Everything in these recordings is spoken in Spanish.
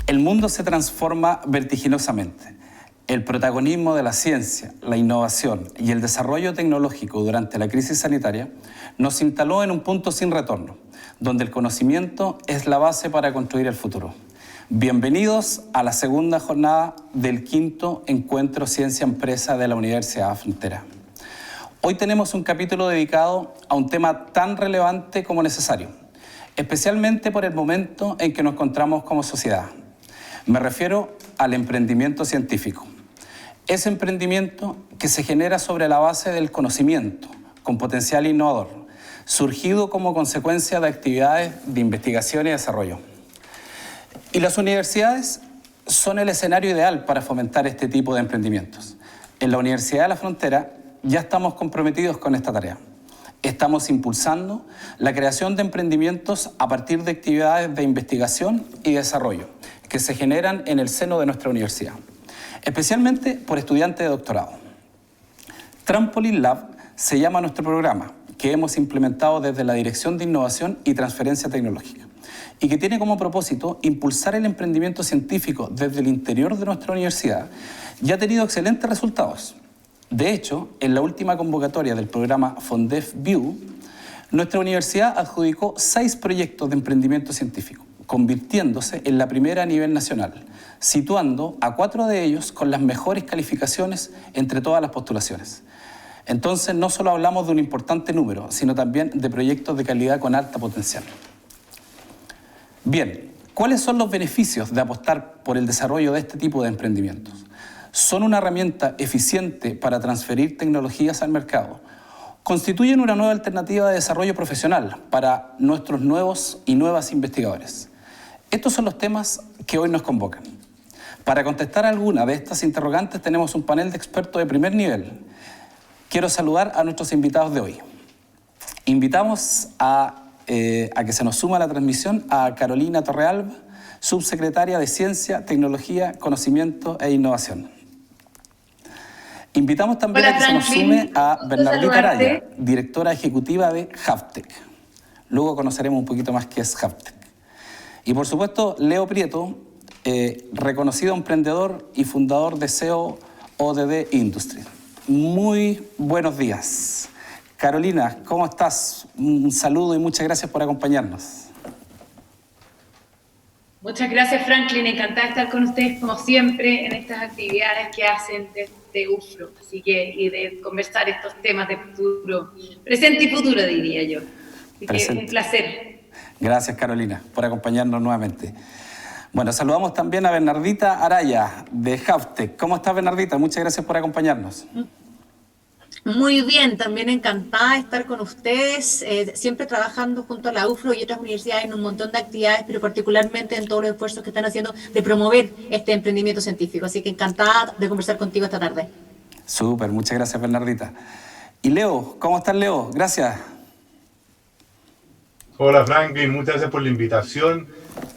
El mundo se transforma vertiginosamente. El protagonismo de la ciencia, la innovación y el desarrollo tecnológico durante la crisis sanitaria nos instaló en un punto sin retorno, donde el conocimiento es la base para construir el futuro. Bienvenidos a la segunda jornada del quinto Encuentro Ciencia Empresa de la Universidad Frontera. Hoy tenemos un capítulo dedicado a un tema tan relevante como necesario, especialmente por el momento en que nos encontramos como sociedad. Me refiero al emprendimiento científico. Ese emprendimiento que se genera sobre la base del conocimiento, con potencial innovador, surgido como consecuencia de actividades de investigación y desarrollo. Y las universidades son el escenario ideal para fomentar este tipo de emprendimientos. En la Universidad de la Frontera ya estamos comprometidos con esta tarea. Estamos impulsando la creación de emprendimientos a partir de actividades de investigación y desarrollo que se generan en el seno de nuestra universidad, especialmente por estudiantes de doctorado. Trampoline Lab se llama nuestro programa, que hemos implementado desde la Dirección de Innovación y Transferencia Tecnológica, y que tiene como propósito impulsar el emprendimiento científico desde el interior de nuestra universidad y ha tenido excelentes resultados. De hecho, en la última convocatoria del programa Fondef View, nuestra universidad adjudicó 6 proyectos de emprendimiento científico, convirtiéndose en la primera a nivel nacional, situando a 4 de ellos con las mejores calificaciones entre todas las postulaciones. Entonces, no solo hablamos de un importante número, sino también de proyectos de calidad con alta potencial. Bien, ¿cuáles son los beneficios de apostar por el desarrollo de este tipo de emprendimientos? Son una herramienta eficiente para transferir tecnologías al mercado. Constituyen una nueva alternativa de desarrollo profesional para nuestros nuevos y nuevas investigadores. Estos son los temas que hoy nos convocan. Para contestar alguna de estas interrogantes tenemos un panel de expertos de primer nivel. Quiero saludar a nuestros invitados de hoy. Invitamos a que se nos suma a la transmisión a Carolina Torrealba, subsecretaria de Ciencia, Tecnología, Conocimiento e Innovación. Invitamos también a que se nos sume a Bernardita Araya, directora ejecutiva de Havtec. Luego conoceremos un poquito más qué es Havtec. Y por supuesto, Leo Prieto, reconocido emprendedor y fundador de SEO ODD Industry. Muy buenos días. Carolina, ¿cómo estás? Un saludo y muchas gracias por acompañarnos. Muchas gracias, Franklin. Encantada de estar con ustedes, como siempre, en estas actividades que hacen de UFRO. Así que, y de conversar estos temas de futuro, presente y futuro, diría yo. Así que un placer. Gracias, Carolina, por acompañarnos nuevamente. Bueno, saludamos también a Bernardita Araya, de Havtec. ¿Cómo estás, Bernardita? Muchas gracias por acompañarnos. Muy bien, también encantada de estar con ustedes, siempre trabajando junto a la UFRO y otras universidades en un montón de actividades, pero particularmente en todos los esfuerzos que están haciendo de promover este emprendimiento científico. Así que encantada de conversar contigo esta tarde. Súper, muchas gracias, Bernardita. Y Leo, ¿cómo estás, Leo? Gracias. Hola, Franklin, muchas gracias por la invitación.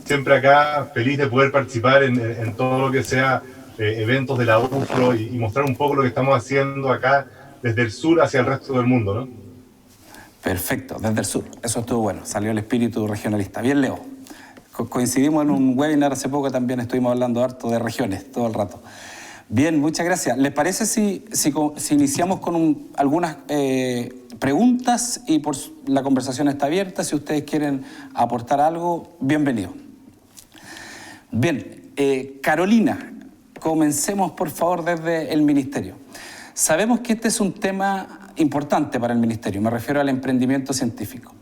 Siempre acá, feliz de poder participar en todo lo que sea eventos de la UFRO y mostrar un poco lo que estamos haciendo acá desde el sur hacia el resto del mundo, ¿no? Perfecto, desde el sur. Eso estuvo bueno, salió el espíritu regionalista. Bien, Leo. Coincidimos en un webinar hace poco, también estuvimos hablando harto de regiones todo el rato. Bien, muchas gracias. ¿Les parece si iniciamos con algunas preguntas y la conversación está abierta? Si ustedes quieren aportar algo, bienvenido. Bien, Carolina, comencemos por favor desde el Ministerio. Sabemos que este es un tema importante para el Ministerio, me refiero al emprendimiento científico.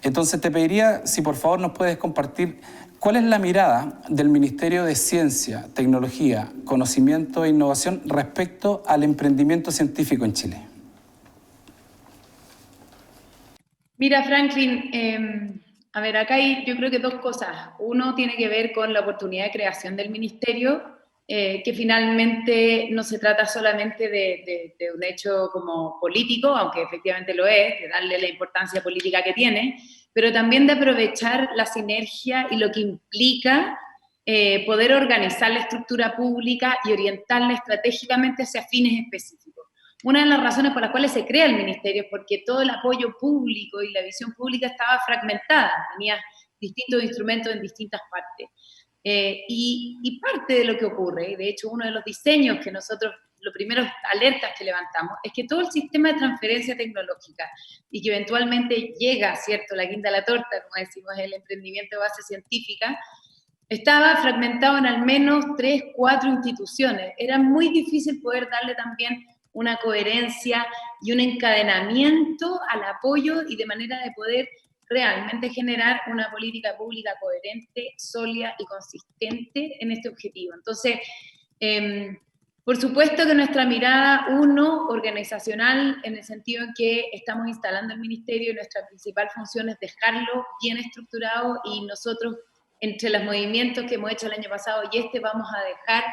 Entonces te pediría si por favor nos puedes compartir cuál es la mirada del Ministerio de Ciencia, Tecnología, Conocimiento e Innovación respecto al emprendimiento científico en Chile. Mira, Franklin, a ver, acá hay yo creo que 2 cosas. Uno tiene que ver con la oportunidad de creación del Ministerio, que finalmente no se trata solamente de un hecho como político, aunque efectivamente lo es, de darle la importancia política que tiene, pero también de aprovechar la sinergia y lo que implica poder organizar la estructura pública y orientarla estratégicamente hacia fines específicos. Una de las razones por las cuales se crea el ministerio es porque todo el apoyo público y la visión pública estaba fragmentada, tenía distintos instrumentos en distintas partes. Y parte de lo que ocurre, y de hecho uno de los diseños que nosotros, los primeros alertas que levantamos, es que todo el sistema de transferencia tecnológica y que eventualmente llega, ¿cierto?, la guinda a la torta, como decimos, el emprendimiento de base científica, estaba fragmentado en al menos 3, 4 instituciones. Era muy difícil poder darle también una coherencia y un encadenamiento al apoyo y de manera de poder realmente generar una política pública coherente, sólida y consistente en este objetivo. Entonces, por supuesto que nuestra mirada, organizacional, en el sentido en que estamos instalando el ministerio y nuestra principal función es dejarlo bien estructurado, y nosotros, entre los movimientos que hemos hecho el año pasado y vamos a dejar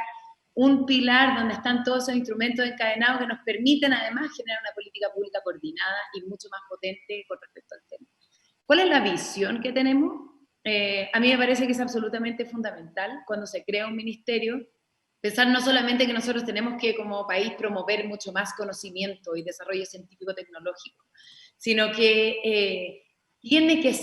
un pilar donde están todos esos instrumentos encadenados que nos permiten además generar una política pública coordinada y mucho más potente con respecto al tema. ¿Cuál es la visión que tenemos? A mí me parece que es absolutamente fundamental cuando se crea un ministerio pensar no solamente que nosotros tenemos que como país promover mucho más conocimiento y desarrollo científico-tecnológico, sino que tiene que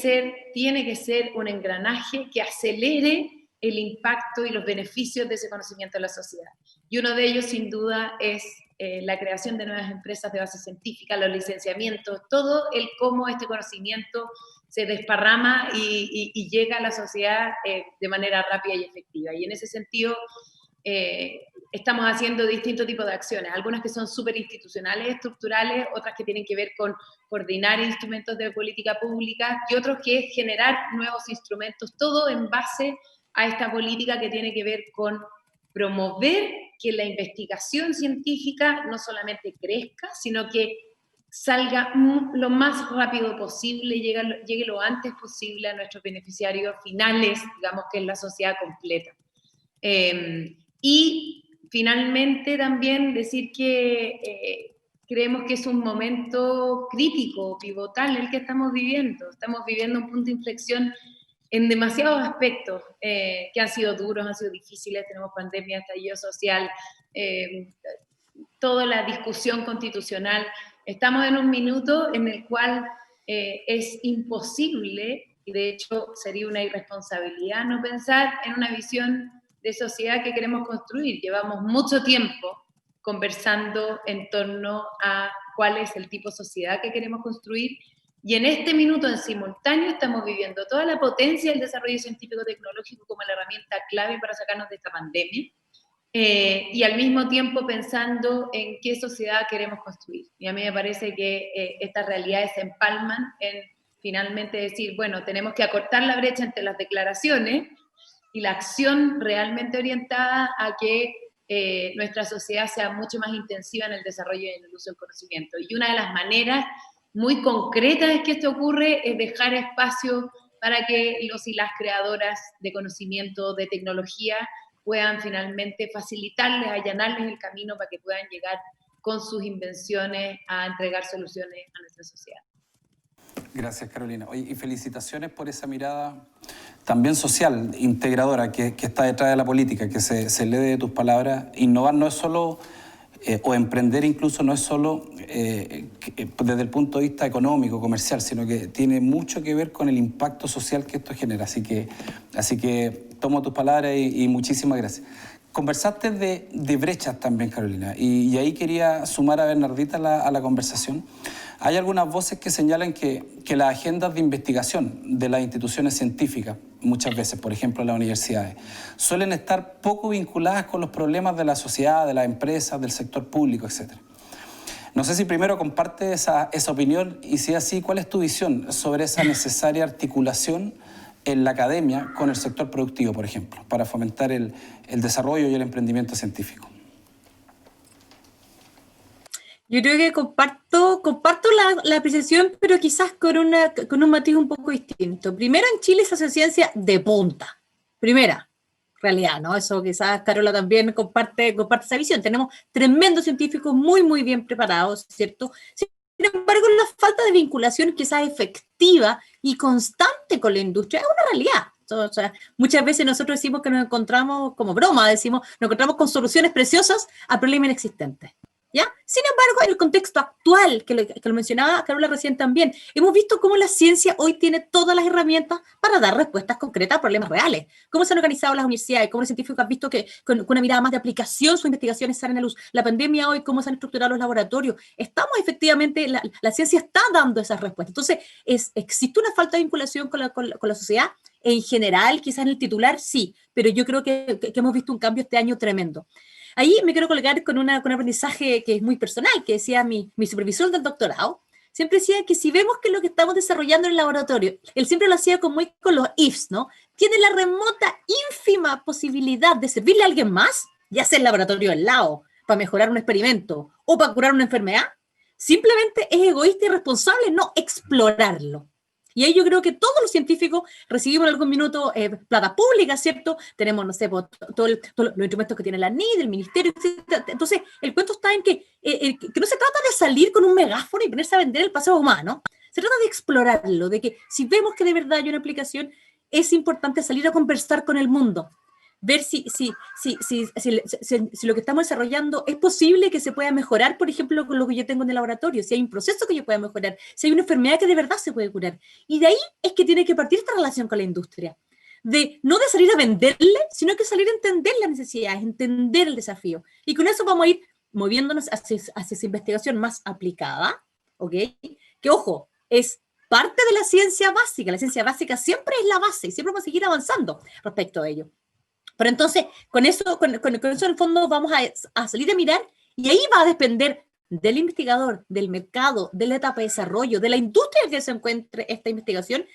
ser un engranaje que acelere el impacto y los beneficios de ese conocimiento en la sociedad. Y uno de ellos, sin duda, es la creación de nuevas empresas de base científica, los licenciamientos, todo el cómo este conocimiento se desparrama y llega a la sociedad de manera rápida y efectiva. Y en ese sentido, estamos haciendo distintos tipos de acciones, algunas que son súper institucionales, estructurales, otras que tienen que ver con coordinar instrumentos de política pública, y otros que es generar nuevos instrumentos, todo en base a esta política que tiene que ver con promover que la investigación científica no solamente crezca, sino que salga lo más rápido posible, llegue lo antes posible a nuestros beneficiarios finales, digamos que es la sociedad completa. Y finalmente también decir que creemos que es un momento crítico, pivotal el que estamos viviendo un punto de inflexión en demasiados aspectos que han sido duros, han sido difíciles, tenemos pandemia, estallido social, toda la discusión constitucional. Estamos en un minuto en el cual es imposible, y de hecho sería una irresponsabilidad no pensar en una visión de sociedad que queremos construir. Llevamos mucho tiempo conversando en torno a cuál es el tipo de sociedad que queremos construir, y en este minuto en simultáneo estamos viviendo toda la potencia del desarrollo científico-tecnológico como la herramienta clave para sacarnos de esta pandemia, y al mismo tiempo pensando en qué sociedad queremos construir. Y a mí me parece que estas realidades se empalman en finalmente decir, bueno, tenemos que acortar la brecha entre las declaraciones y la acción realmente orientada a que nuestra sociedad sea mucho más intensiva en el desarrollo y en el uso del conocimiento. Y una de las maneras muy concretas en que esto ocurre es dejar espacio para que los y las creadoras de conocimiento, de tecnología, puedan finalmente facilitarles, allanarles el camino para que puedan llegar con sus invenciones a entregar soluciones a nuestra sociedad. Gracias, Carolina. Oye, y felicitaciones por esa mirada también social, integradora, que está detrás de la política, que se lee de tus palabras. Innovar no es solo, o emprender incluso no es solo desde el punto de vista económico, comercial, sino que tiene mucho que ver con el impacto social que esto genera. Así que tomo tus palabras y muchísimas gracias. Conversaste de brechas también, Carolina, y ahí quería sumar a Bernardita a la conversación. Hay algunas voces que señalan que las agendas de investigación de las instituciones científicas, muchas veces, por ejemplo, las universidades, suelen estar poco vinculadas con los problemas de la sociedad, de las empresas, del sector público, etc. No sé si primero compartes esa opinión, y si es así, ¿cuál es tu visión sobre esa necesaria articulación en la academia con el sector productivo, por ejemplo, para fomentar el desarrollo y el emprendimiento científico? Yo creo que comparto la apreciación, pero quizás con un matiz un poco distinto. Primero, en Chile se hace ciencia de punta. Primera realidad, ¿no? Eso quizás Carola también comparte esa visión. Tenemos tremendos científicos muy, muy bien preparados, ¿cierto? Sin embargo, la falta de vinculación quizás efectiva y constante con la industria es una realidad. O sea, muchas veces nosotros decimos que nos encontramos, como broma, nos encontramos con soluciones preciosas a problemas inexistentes. ¿Ya? Sin embargo, en el contexto actual, que lo mencionaba Carola recién también, hemos visto cómo la ciencia hoy tiene todas las herramientas para dar respuestas concretas a problemas reales. Cómo se han organizado las universidades, cómo los científicos han visto que con una mirada más de aplicación sus investigaciones salen a luz. La pandemia hoy, cómo se han estructurado los laboratorios. Estamos efectivamente, la ciencia está dando esas respuestas. Entonces, ¿existe una falta de vinculación con la sociedad? En general, quizás en el titular, sí, pero yo creo que hemos visto un cambio este año tremendo. Ahí me quiero colgar con un aprendizaje que es muy personal, que decía mi supervisor del doctorado, siempre decía que si vemos que lo que estamos desarrollando en el laboratorio, él siempre lo hacía con los ifs, ¿no? Tiene la remota, ínfima posibilidad de servirle a alguien más, ya sea el laboratorio al lado, para mejorar un experimento o para curar una enfermedad, simplemente es egoísta y irresponsable no explorarlo. Y ahí yo creo que todos los científicos recibimos en algún minuto plata pública, ¿cierto? Tenemos, no sé, todos los instrumentos que tiene la NID, el ministerio, etc. Entonces, el cuento está en que no se trata de salir con un megáfono y ponerse a vender el paseo humano. Se trata de explorarlo, de que si vemos que de verdad hay una aplicación, es importante salir a conversar con el mundo. Ver si lo que estamos desarrollando es posible que se pueda mejorar, por ejemplo, con lo que yo tengo en el laboratorio, si hay un proceso que yo pueda mejorar, si hay una enfermedad que de verdad se puede curar. Y de ahí es que tiene que partir esta relación con la industria. No de salir a venderle, sino que salir a entender las necesidades, entender el desafío. Y con eso vamos a ir moviéndonos hacia esa investigación más aplicada, ¿ok? Que, ojo, es parte de la ciencia básica. La ciencia básica siempre es la base y siempre vamos a seguir avanzando respecto a ello. Pero entonces, con eso en el fondo vamos a salir a mirar y ahí va a depender del investigador, del mercado, de la etapa de desarrollo, de la industria en que se encuentre esta investigación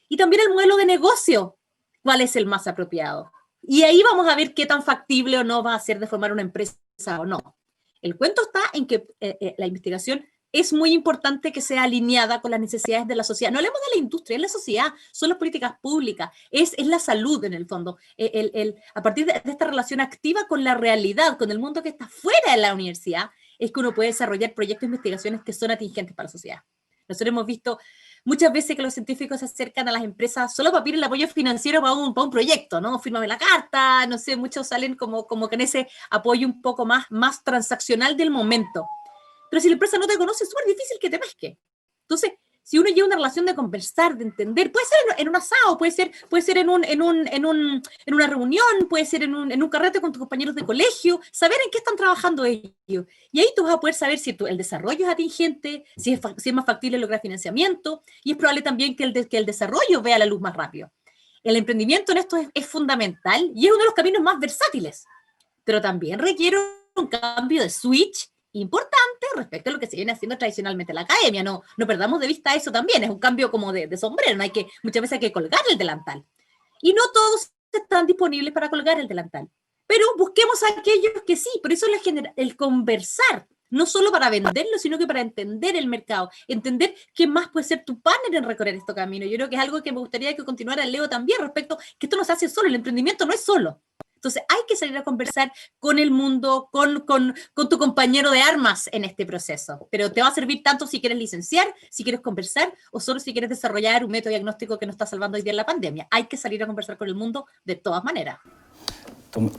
y también el modelo de negocio, cuál es el más apropiado. Y ahí vamos a ver qué tan factible o no va a ser de formar una empresa o no. El cuento está en que la investigación es muy importante que sea alineada con las necesidades de la sociedad. No hablemos de la industria, es la sociedad, son las políticas públicas, es la salud en el fondo. A partir de esta relación activa con la realidad, con el mundo que está fuera de la universidad, es que uno puede desarrollar proyectos de investigaciones que son atingentes para la sociedad. Nosotros hemos visto muchas veces que los científicos se acercan a las empresas solo para pedir el apoyo financiero para un proyecto, ¿no? Fírmame la carta, no sé, muchos salen como que en ese apoyo un poco más transaccional del momento. Pero si la empresa no te conoce, es súper difícil que te pesque. Entonces, si uno lleva una relación de conversar, de entender, puede ser en un asado, puede ser en una reunión, puede ser en un carrete con tus compañeros de colegio, saber en qué están trabajando ellos. Y ahí tú vas a poder saber si el desarrollo es atingente, si es más factible lograr financiamiento, y es probable también que el desarrollo vea la luz más rápido. El emprendimiento en esto es fundamental y es uno de los caminos más versátiles, pero también requiere un cambio de switch importante respecto a lo que se viene haciendo tradicionalmente en la academia. No perdamos de vista eso también, es un cambio como de sombrero, muchas veces hay que colgar el delantal. Y no todos están disponibles para colgar el delantal. Pero busquemos a aquellos que sí, por eso el conversar, no solo para venderlo, sino que para entender el mercado, entender qué más puede ser tu partner en recorrer este camino. Yo creo que es algo que me gustaría que continuara Leo también respecto, que esto no se hace solo, el emprendimiento no es solo. Entonces hay que salir a conversar con el mundo, con tu compañero de armas en este proceso. Pero te va a servir tanto si quieres licenciar, si quieres conversar, o solo si quieres desarrollar un método diagnóstico que nos está salvando hoy día en la pandemia. Hay que salir a conversar con el mundo de todas maneras.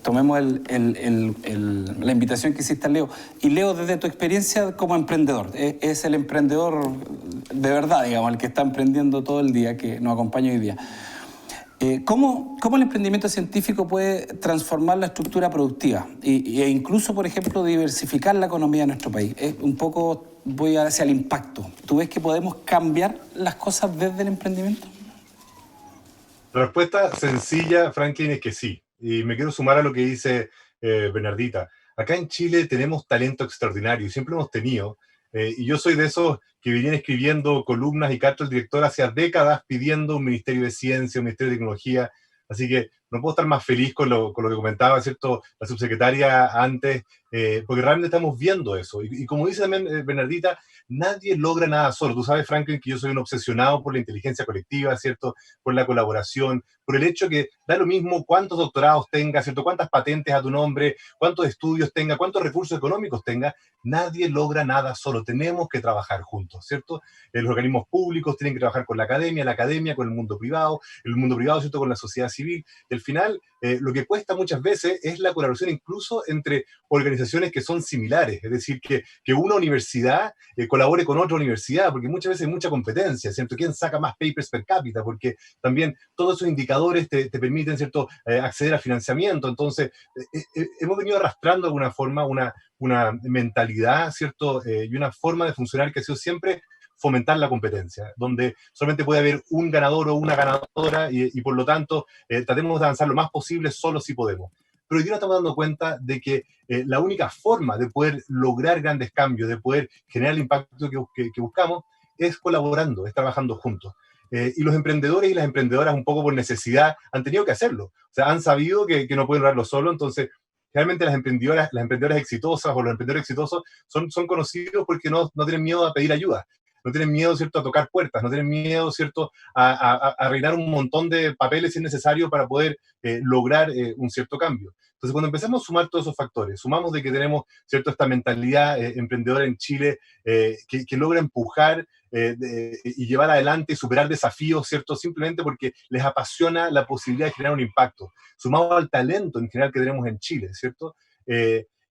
Tomemos la invitación que hiciste a Leo. Y Leo, desde tu experiencia como emprendedor, es el emprendedor de verdad, digamos, el que está emprendiendo todo el día, que nos acompaña hoy día. ¿Cómo el emprendimiento científico puede transformar la estructura productiva e incluso, por ejemplo, diversificar la economía de nuestro país? Un poco voy hacia el impacto. ¿Tú ves que podemos cambiar las cosas desde el emprendimiento? La respuesta sencilla, Franklin, es que sí. Y me quiero sumar a lo que dice Bernardita. Acá en Chile tenemos talento extraordinario y siempre hemos tenido. Y yo soy de esos que venían escribiendo columnas y cartas al director hace décadas pidiendo un ministerio de ciencia, un ministerio de tecnología. Así que no puedo estar más feliz con lo que comentaba, ¿cierto?, la subsecretaria antes, porque realmente estamos viendo eso. Y como dice también Bernardita, nadie logra nada solo. Tú sabes, Franklin, que yo soy un obsesionado por la inteligencia colectiva, ¿cierto?, por la colaboración, por el hecho que da lo mismo cuántos doctorados tengas, ¿cierto?, cuántas patentes a tu nombre, cuántos estudios tenga, cuántos recursos económicos tenga. Nadie logra nada solo. Tenemos que trabajar juntos, ¿cierto? Los organismos públicos tienen que trabajar con la academia con el mundo privado, ¿cierto?, con la sociedad civil. al final lo que cuesta muchas veces es la colaboración incluso entre organizaciones que son similares, es decir, que una universidad colabore con otra universidad, porque muchas veces hay mucha competencia, ¿cierto? ¿Quién saca más papers per cápita? Porque también todos esos indicadores te permiten, ¿cierto?, acceder a financiamiento. Entonces, hemos venido arrastrando de alguna forma una mentalidad, ¿cierto?, y una forma de funcionar que ha sido siempre fomentar la competencia, donde solamente puede haber un ganador o una ganadora y por lo tanto tratemos de avanzar lo más posible solo si podemos. Pero hoy día nos estamos dando cuenta de que la única forma de poder lograr grandes cambios, de poder generar el impacto que buscamos, es colaborando, es trabajando juntos. Y los emprendedores y las emprendedoras, un poco por necesidad, han tenido que hacerlo. O sea, han sabido que no pueden lograrlo solo, entonces realmente las emprendedoras exitosas o los emprendedores exitosos son conocidos porque no tienen miedo a pedir ayuda. No tienen miedo, ¿cierto?, a tocar puertas, no tienen miedo, ¿cierto?, a rellenar un montón de papeles si es necesario para poder lograr un cierto cambio. Entonces, cuando empezamos a sumar todos esos factores, sumamos de que tenemos, ¿cierto?, esta mentalidad emprendedora en Chile que logra empujar y llevar adelante y superar desafíos, ¿cierto?, simplemente porque les apasiona la posibilidad de generar un impacto, sumado al talento en general que tenemos en Chile, ¿cierto?,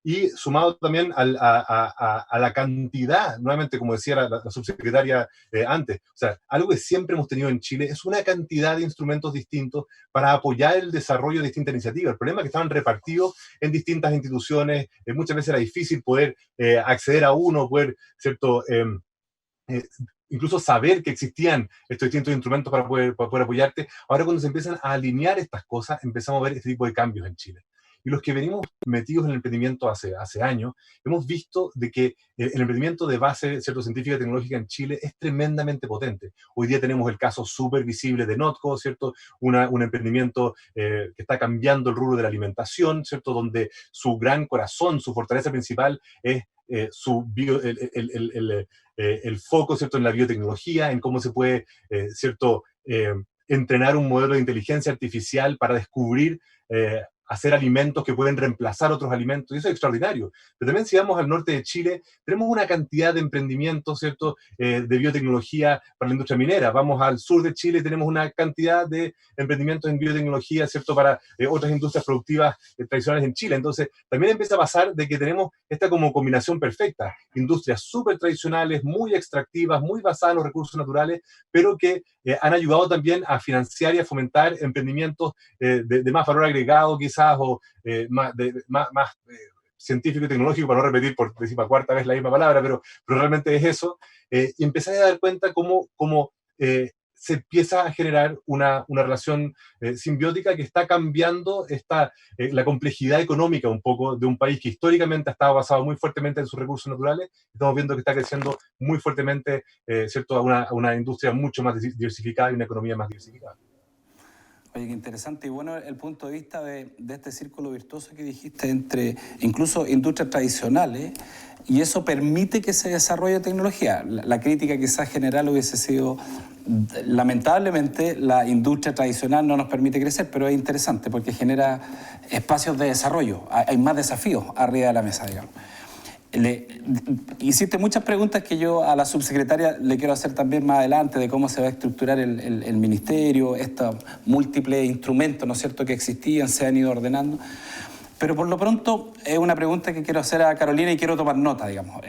y sumado también a la cantidad, nuevamente, como decía la subsecretaria antes, o sea, algo que siempre hemos tenido en Chile es una cantidad de instrumentos distintos para apoyar el desarrollo de distintas iniciativas. El problema es que estaban repartidos en distintas instituciones, muchas veces era difícil poder acceder a uno, poder, ¿cierto?, incluso saber que existían estos distintos instrumentos para poder apoyarte. Ahora cuando se empiezan a alinear estas cosas, empezamos a ver este tipo de cambios en Chile. Y los que venimos metidos en el emprendimiento hace años, hemos visto de que el emprendimiento de base, ¿cierto?, científica y tecnológica en Chile es tremendamente potente. Hoy día tenemos el caso súper visible de Notco, ¿cierto?, un emprendimiento que está cambiando el rubro de la alimentación, ¿cierto?, donde su gran corazón, su fortaleza principal es el foco, ¿cierto?, en la biotecnología, en cómo se puede, ¿cierto?, entrenar un modelo de inteligencia artificial para descubrir hacer alimentos que pueden reemplazar otros alimentos, y eso es extraordinario. Pero también si vamos al norte de Chile, tenemos una cantidad de emprendimientos, ¿cierto?, de biotecnología para la industria minera. Vamos al sur de Chile, tenemos una cantidad de emprendimientos en biotecnología, ¿cierto?, para otras industrias productivas tradicionales en Chile. Entonces, también empieza a pasar de que tenemos esta como combinación perfecta, industrias súper tradicionales, muy extractivas, muy basadas en los recursos naturales, pero que han ayudado también a financiar y a fomentar emprendimientos de más valor agregado, quizás, o más científico y tecnológico, para no repetir por decima cuarta vez la misma palabra, pero realmente es eso, y empecé a dar cuenta cómo se empieza a generar una relación simbiótica que está cambiando la complejidad económica un poco de un país que históricamente ha estado basado muy fuertemente en sus recursos naturales. Estamos viendo que está creciendo muy fuertemente, ¿cierto?, a una industria mucho más diversificada y una economía más diversificada. Oye, qué interesante. Y bueno, el punto de vista de este círculo virtuoso que dijiste entre incluso industrias tradicionales, y eso permite que se desarrolle tecnología. La crítica quizás general hubiese sido, lamentablemente, la industria tradicional no nos permite crecer, pero es interesante porque genera espacios de desarrollo. Hay más desafíos arriba de la mesa, digamos. Hiciste muchas preguntas que yo a la subsecretaria le quiero hacer también más adelante, de cómo se va a estructurar el ministerio, estos múltiples instrumentos, ¿no es cierto?, que existían, se han ido ordenando. Pero por lo pronto es una pregunta que quiero hacer a Carolina y quiero tomar nota, digamos.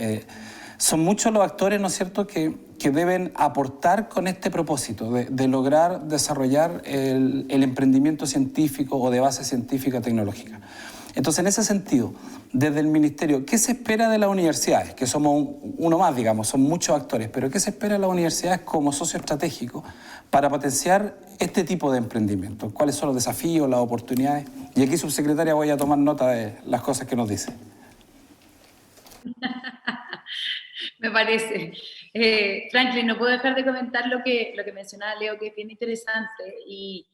Son muchos los actores, ¿no es cierto?, que deben aportar con este propósito de lograr desarrollar el emprendimiento científico o de base científica tecnológica. Entonces, en ese sentido, desde el Ministerio, ¿qué se espera de las universidades? Que somos uno más, digamos, son muchos actores, pero ¿qué se espera de las universidades como socio estratégico para potenciar este tipo de emprendimiento? ¿Cuáles son los desafíos, las oportunidades? Y aquí, subsecretaria, voy a tomar nota de las cosas que nos dice. Me parece. Franklin, no puedo dejar de comentar lo que mencionaba Leo, que es bien interesante, y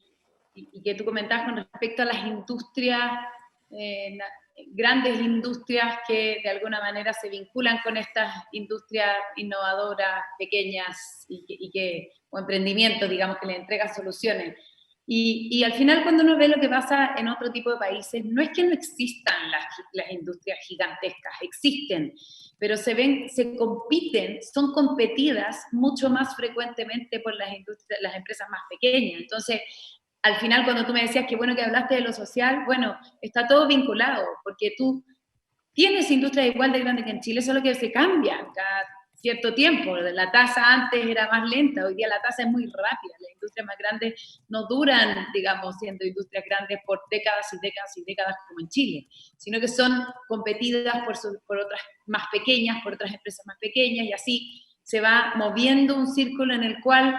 que tú comentabas con respecto a las industrias, grandes industrias que de alguna manera se vinculan con estas industrias innovadoras, pequeñas, o emprendimientos, digamos, que le entregan soluciones. Y al final, cuando uno ve lo que pasa en otro tipo de países, no es que no existan las industrias gigantescas, existen, pero se compiten, son competidas mucho más frecuentemente por las empresas más pequeñas. Entonces, al final cuando tú me decías que bueno que hablaste de lo social, bueno, está todo vinculado, porque tú tienes industrias igual de grandes que en Chile, solo que se cambian cada cierto tiempo. La tasa antes era más lenta, hoy día la tasa es muy rápida. Las industrias más grandes no duran, digamos, siendo industrias grandes por décadas y décadas y décadas como en Chile, sino que son competidas por otras más pequeñas, por otras empresas más pequeñas, y así se va moviendo un círculo en el cual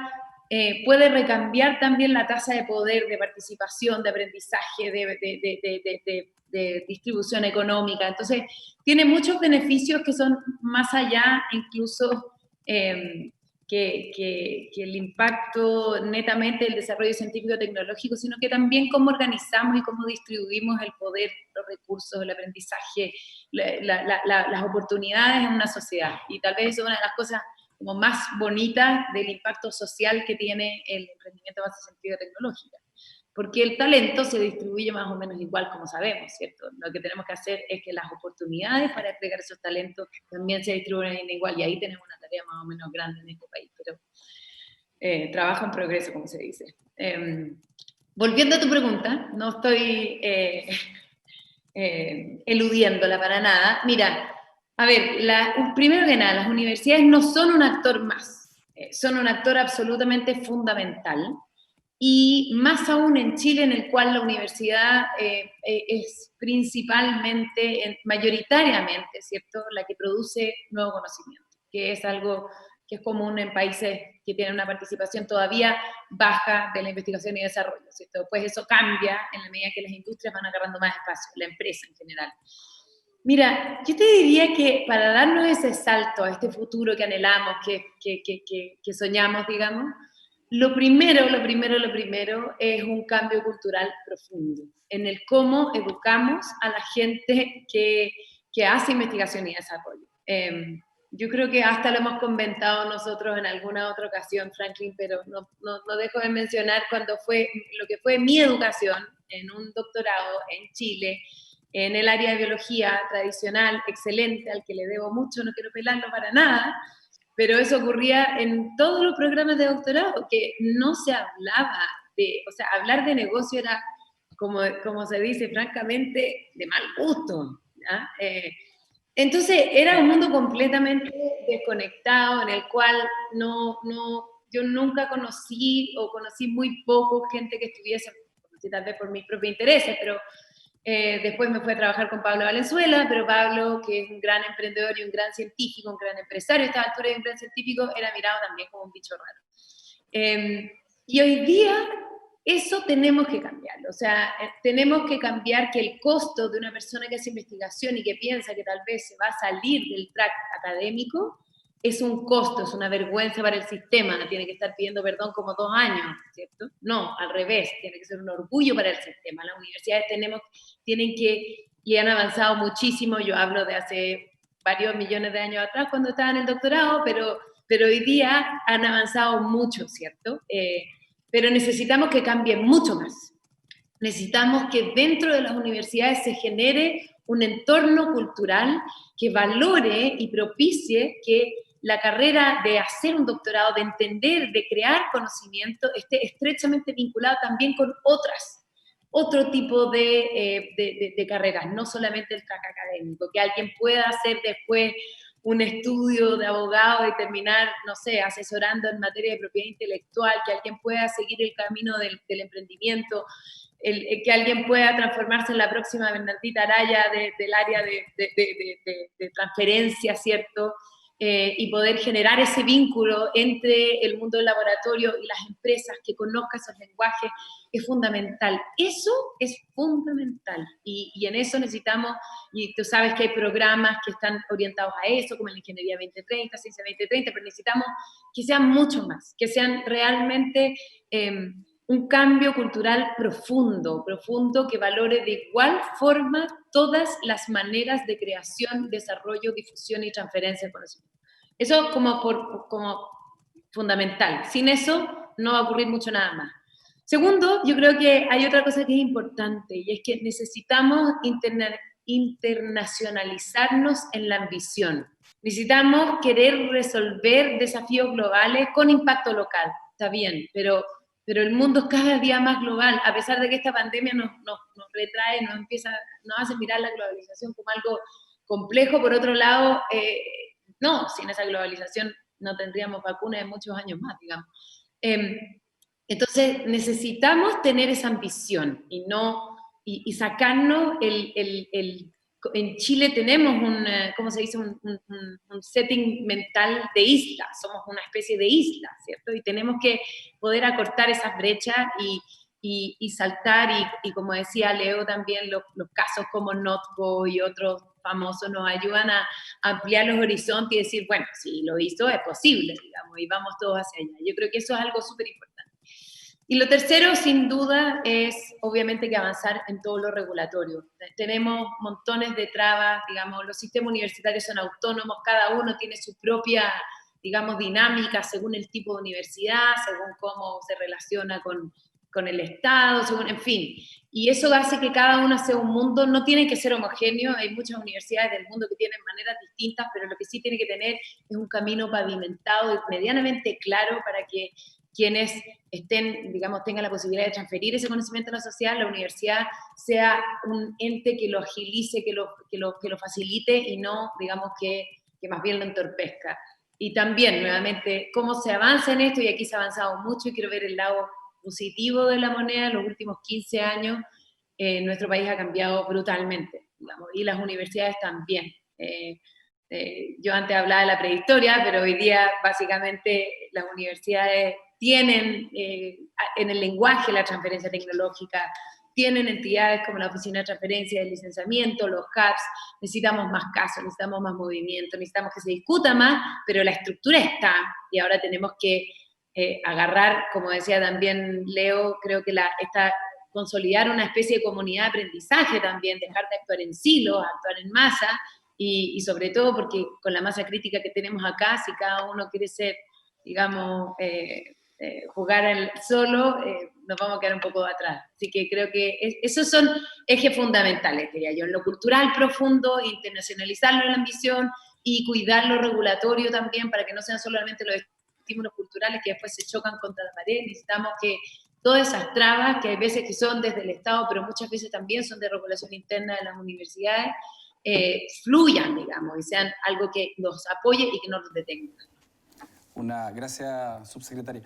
puede recambiar también la tasa de poder, de participación, de aprendizaje, de distribución económica. Entonces, tiene muchos beneficios que son más allá incluso que el impacto netamente del desarrollo científico-tecnológico, sino que también cómo organizamos y cómo distribuimos el poder, los recursos, el aprendizaje, las oportunidades en una sociedad. Y tal vez eso es una de las cosas como más bonitas del impacto social que tiene el emprendimiento base científico-tecnológica. Porque el talento se distribuye más o menos igual, como sabemos, ¿cierto? Lo que tenemos que hacer es que las oportunidades para desplegar esos talentos también se distribuyan igual, y ahí tenemos una tarea más o menos grande en este país, pero trabajo en progreso, como se dice. Volviendo a tu pregunta, no estoy eludiéndola para nada. Mira, a ver, primero que nada, las universidades no son un actor más, son un actor absolutamente fundamental. Y más aún en Chile, en el cual la universidad es principalmente, mayoritariamente, ¿cierto?, la que produce nuevo conocimiento, que es algo que es común en países que tienen una participación todavía baja de la investigación y desarrollo, ¿cierto? Pues eso cambia en la medida que las industrias van agarrando más espacio, la empresa en general. Mira, yo te diría que para darnos ese salto a este futuro que anhelamos, que soñamos, digamos, lo primero es un cambio cultural profundo en el cómo educamos a la gente que hace investigación y desarrollo. Yo creo que hasta lo hemos comentado nosotros en alguna otra ocasión, Franklin, pero no dejo de mencionar cuando fue lo que fue mi educación en un doctorado en Chile, en el área de biología tradicional, excelente, al que le debo mucho, no quiero pelarlo para nada, pero eso ocurría en todos los programas de doctorado, que no se hablaba o sea, hablar de negocio era, como se dice francamente, de mal gusto, ¿ya? Entonces era un mundo completamente desconectado, en el cual yo nunca conocí muy poco gente que estuviese, tal vez por mis propios intereses, pero después me fui a trabajar con Pablo Valenzuela, pero Pablo, que es un gran emprendedor y un gran científico, un gran empresario, a esta altura de un gran científico, era mirado también como un bicho raro. Y hoy día eso tenemos que cambiarlo, o sea, tenemos que cambiar que el costo de una persona que hace investigación y que piensa que tal vez se va a salir del track académico es un costo, es una vergüenza para el sistema, tiene que estar pidiendo perdón como 2 años, ¿cierto? No, al revés, tiene que ser un orgullo para el sistema. Las universidades tienen que, y han avanzado muchísimo, yo hablo de hace varios millones de años atrás cuando estaba en el doctorado, pero hoy día han avanzado mucho, ¿cierto? Pero necesitamos que cambie mucho más. Necesitamos que dentro de las universidades se genere un entorno cultural que valore y propicie que la carrera de hacer un doctorado, de entender, de crear conocimiento, esté estrechamente vinculado también con otro tipo de carreras, no solamente el track académico, que alguien pueda hacer después un estudio de abogado y terminar, no sé, asesorando en materia de propiedad intelectual, que alguien pueda seguir el camino del emprendimiento, que alguien pueda transformarse en la próxima Bernardita Araya del área de transferencia, ¿cierto? Y poder generar ese vínculo entre el mundo del laboratorio y las empresas, que conozca esos lenguajes, es fundamental. Eso es fundamental. Y en eso necesitamos, y tú sabes que hay programas que están orientados a eso, como la Ingeniería 2030, Ciencia 2030, pero necesitamos que sean mucho más, que sean realmente un cambio cultural profundo, que valore de igual forma todas las maneras de creación, desarrollo, difusión y transferencia de conocimiento. Eso como fundamental. Sin eso no va a ocurrir mucho nada más. Segundo, yo creo que hay otra cosa que es importante, y es que necesitamos internacionalizarnos en la ambición. Necesitamos querer resolver desafíos globales con impacto local, está bien, pero pero el mundo es cada día más global, a pesar de que esta pandemia nos retrae, nos hace mirar la globalización como algo complejo. Por otro lado, no, sin esa globalización no tendríamos vacunas en muchos años más, digamos. Entonces necesitamos tener esa ambición y sacarnos en Chile tenemos ¿cómo se dice? Un setting mental de isla, somos una especie de isla, ¿cierto? Y tenemos que poder acortar esas brechas y saltar, y como decía Leo también, los casos como Notco y otros famosos nos ayudan a ampliar los horizontes y decir, bueno, si lo hizo es posible, digamos, y vamos todos hacia allá. Yo creo que eso es algo súper importante. Y lo tercero, sin duda, es obviamente que avanzar en todo lo regulatorio. Tenemos montones de trabas, digamos, los sistemas universitarios son autónomos, cada uno tiene su propia, digamos, dinámica según el tipo de universidad, según cómo se relaciona con el Estado, según, en fin. Y eso hace que cada uno sea un mundo, no tiene que ser homogéneo, hay muchas universidades del mundo que tienen maneras distintas, pero lo que sí tiene que tener es un camino pavimentado y medianamente claro para que quienes estén, digamos, tengan la posibilidad de transferir ese conocimiento a la sociedad, la universidad sea un ente que lo agilice, que lo facilite y no, digamos, que más bien lo entorpezca. Y también, nuevamente, cómo se avanza en esto, y aquí se ha avanzado mucho, y quiero ver el lado positivo de la moneda. En los últimos 15 años, nuestro país ha cambiado brutalmente, digamos, y las universidades también. Yo antes hablaba de la prehistoria, pero hoy día, básicamente, las universidades tienen en el lenguaje la transferencia tecnológica, tienen entidades como la Oficina de Transferencia y Licenciamiento, los hubs. Necesitamos más casos, necesitamos más movimiento, necesitamos que se discuta más, pero la estructura está, y ahora tenemos que agarrar, como decía también Leo, creo que consolidar una especie de comunidad de aprendizaje también, dejar de actuar en silos, actuar en masa, y sobre todo porque con la masa crítica que tenemos acá, si cada uno quiere ser, digamos, jugar solo, nos vamos a quedar un poco atrás. Así que creo que esos son ejes fundamentales, diría yo, en lo cultural profundo, internacionalizarlo en la ambición y cuidar lo regulatorio también para que no sean solamente los estímulos culturales que después se chocan contra la pared. Necesitamos que todas esas trabas, que hay veces que son desde el Estado, pero muchas veces también son de regulación interna de las universidades, fluyan, digamos, y sean algo que nos apoye y que no nos detenga. Gracias, subsecretaria.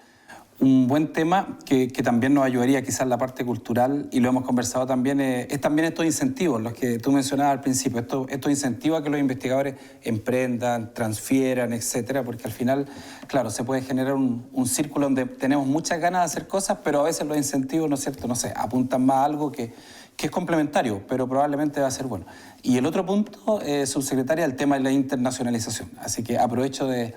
Un buen tema que también nos ayudaría quizás la parte cultural, y lo hemos conversado también, es también estos incentivos, los que tú mencionabas al principio, estos incentivos a que los investigadores emprendan, transfieran, etcétera, porque al final, claro, se puede generar un círculo donde tenemos muchas ganas de hacer cosas, pero a veces los incentivos, ¿no es cierto?, no sé, apuntan más a algo que es complementario, pero probablemente va a ser bueno. Y el otro punto, subsecretaria, el tema de la internacionalización. Así que aprovecho de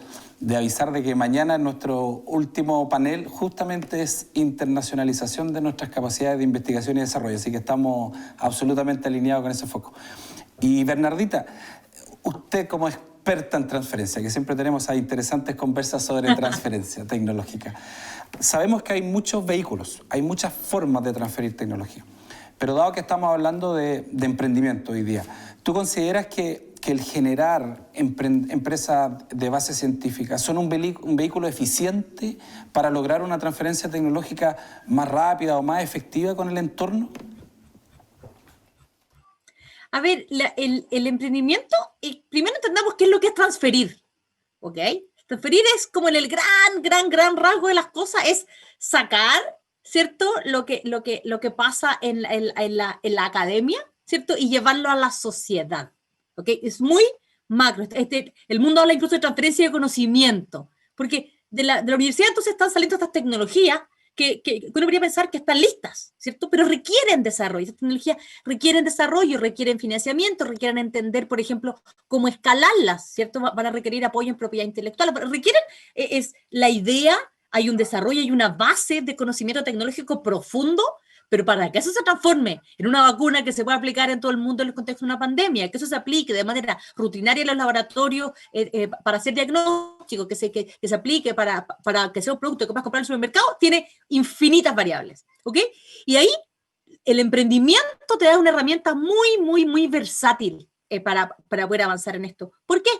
avisar de que mañana nuestro último panel justamente es internacionalización de nuestras capacidades de investigación y desarrollo. Así que estamos absolutamente alineados con ese foco. Y Bernardita, usted como experta en transferencia, que siempre tenemos ahí interesantes conversas sobre transferencia tecnológica, sabemos que hay muchos vehículos, hay muchas formas de transferir tecnología. Pero dado que estamos hablando de emprendimiento hoy día, ¿tú consideras que el generar empresas de base científica son un vehículo eficiente para lograr una transferencia tecnológica más rápida o más efectiva con el entorno? A ver, el emprendimiento, primero entendamos qué es lo que es transferir, ¿ok? Transferir es como en el gran rasgo de las cosas, es sacar, ¿cierto?, lo que pasa en la academia, ¿cierto?, y llevarlo a la sociedad, ¿ok? Es muy macro. El mundo habla incluso de transferencia de conocimiento, porque de la universidad entonces están saliendo estas tecnologías que uno podría pensar que están listas, ¿cierto?, pero requieren desarrollo. Estas tecnologías requieren desarrollo, requieren financiamiento, requieren entender, por ejemplo, cómo escalarlas, ¿cierto? Van a requerir apoyo en propiedad intelectual, pero requieren, es la idea. Hay un desarrollo, hay una base de conocimiento tecnológico profundo, pero para que eso se transforme en una vacuna que se pueda aplicar en todo el mundo en el contexto de una pandemia, que eso se aplique de manera rutinaria en los laboratorios para hacer diagnóstico, que se aplique para que sea un producto que puedas comprar en el supermercado, tiene infinitas variables, ¿ok? Y ahí el emprendimiento te da una herramienta muy versátil para poder avanzar en esto. ¿Por qué?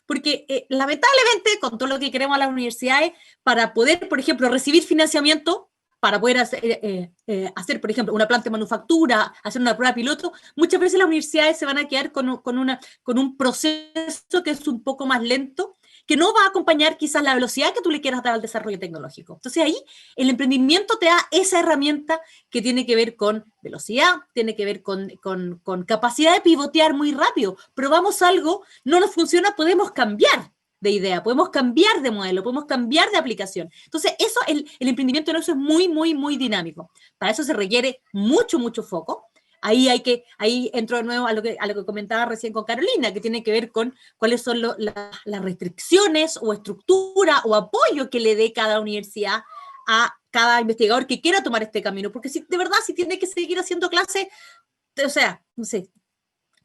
Porque lamentablemente, con todo lo que queremos a las universidades, para poder, por ejemplo, recibir financiamiento, para poder hacer, por ejemplo, una planta de manufactura, hacer una prueba piloto, muchas veces las universidades se van a quedar con un proceso que es un poco más lento, que no va a acompañar quizás la velocidad que tú le quieras dar al desarrollo tecnológico. Entonces ahí el emprendimiento te da esa herramienta que tiene que ver con velocidad, tiene que ver con capacidad de pivotear muy rápido. Probamos algo, no nos funciona, podemos cambiar de idea, podemos cambiar de modelo, podemos cambiar de aplicación. Entonces eso, el emprendimiento en eso es muy, muy, muy dinámico. Para eso se requiere mucho, mucho foco. Ahí entro de nuevo a lo que comentaba recién con Carolina, que tiene que ver con cuáles son las restricciones o estructura o apoyo que le dé cada universidad a cada investigador que quiera tomar este camino. Porque si de verdad, si tiene que seguir haciendo clases, o sea, no sé,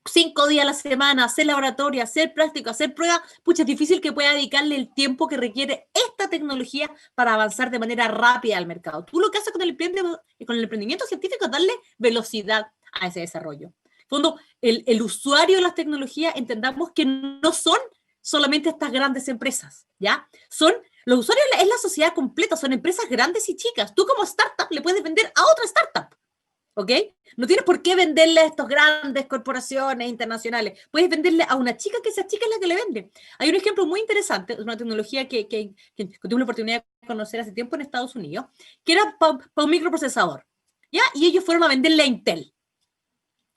5 días a la semana, hacer laboratorio, hacer práctico, hacer pruebas, pucha, es difícil que pueda dedicarle el tiempo que requiere esta tecnología para avanzar de manera rápida al mercado. Tú lo que haces con el emprendimiento científico es darle velocidad a ese desarrollo. En el fondo, el usuario de las tecnologías, entendamos que no son solamente estas grandes empresas, ¿ya? Los usuarios es la sociedad completa, son empresas grandes y chicas. Tú como startup le puedes vender a otra startup, ¿ok? No tienes por qué venderle a estas grandes corporaciones internacionales. Puedes venderle a una chica, que esa chica es la que le vende. Hay un ejemplo muy interesante, de una tecnología que tuve la oportunidad de conocer hace tiempo en Estados Unidos, que era para un microprocesador, ¿ya? Y ellos fueron a venderle a Intel.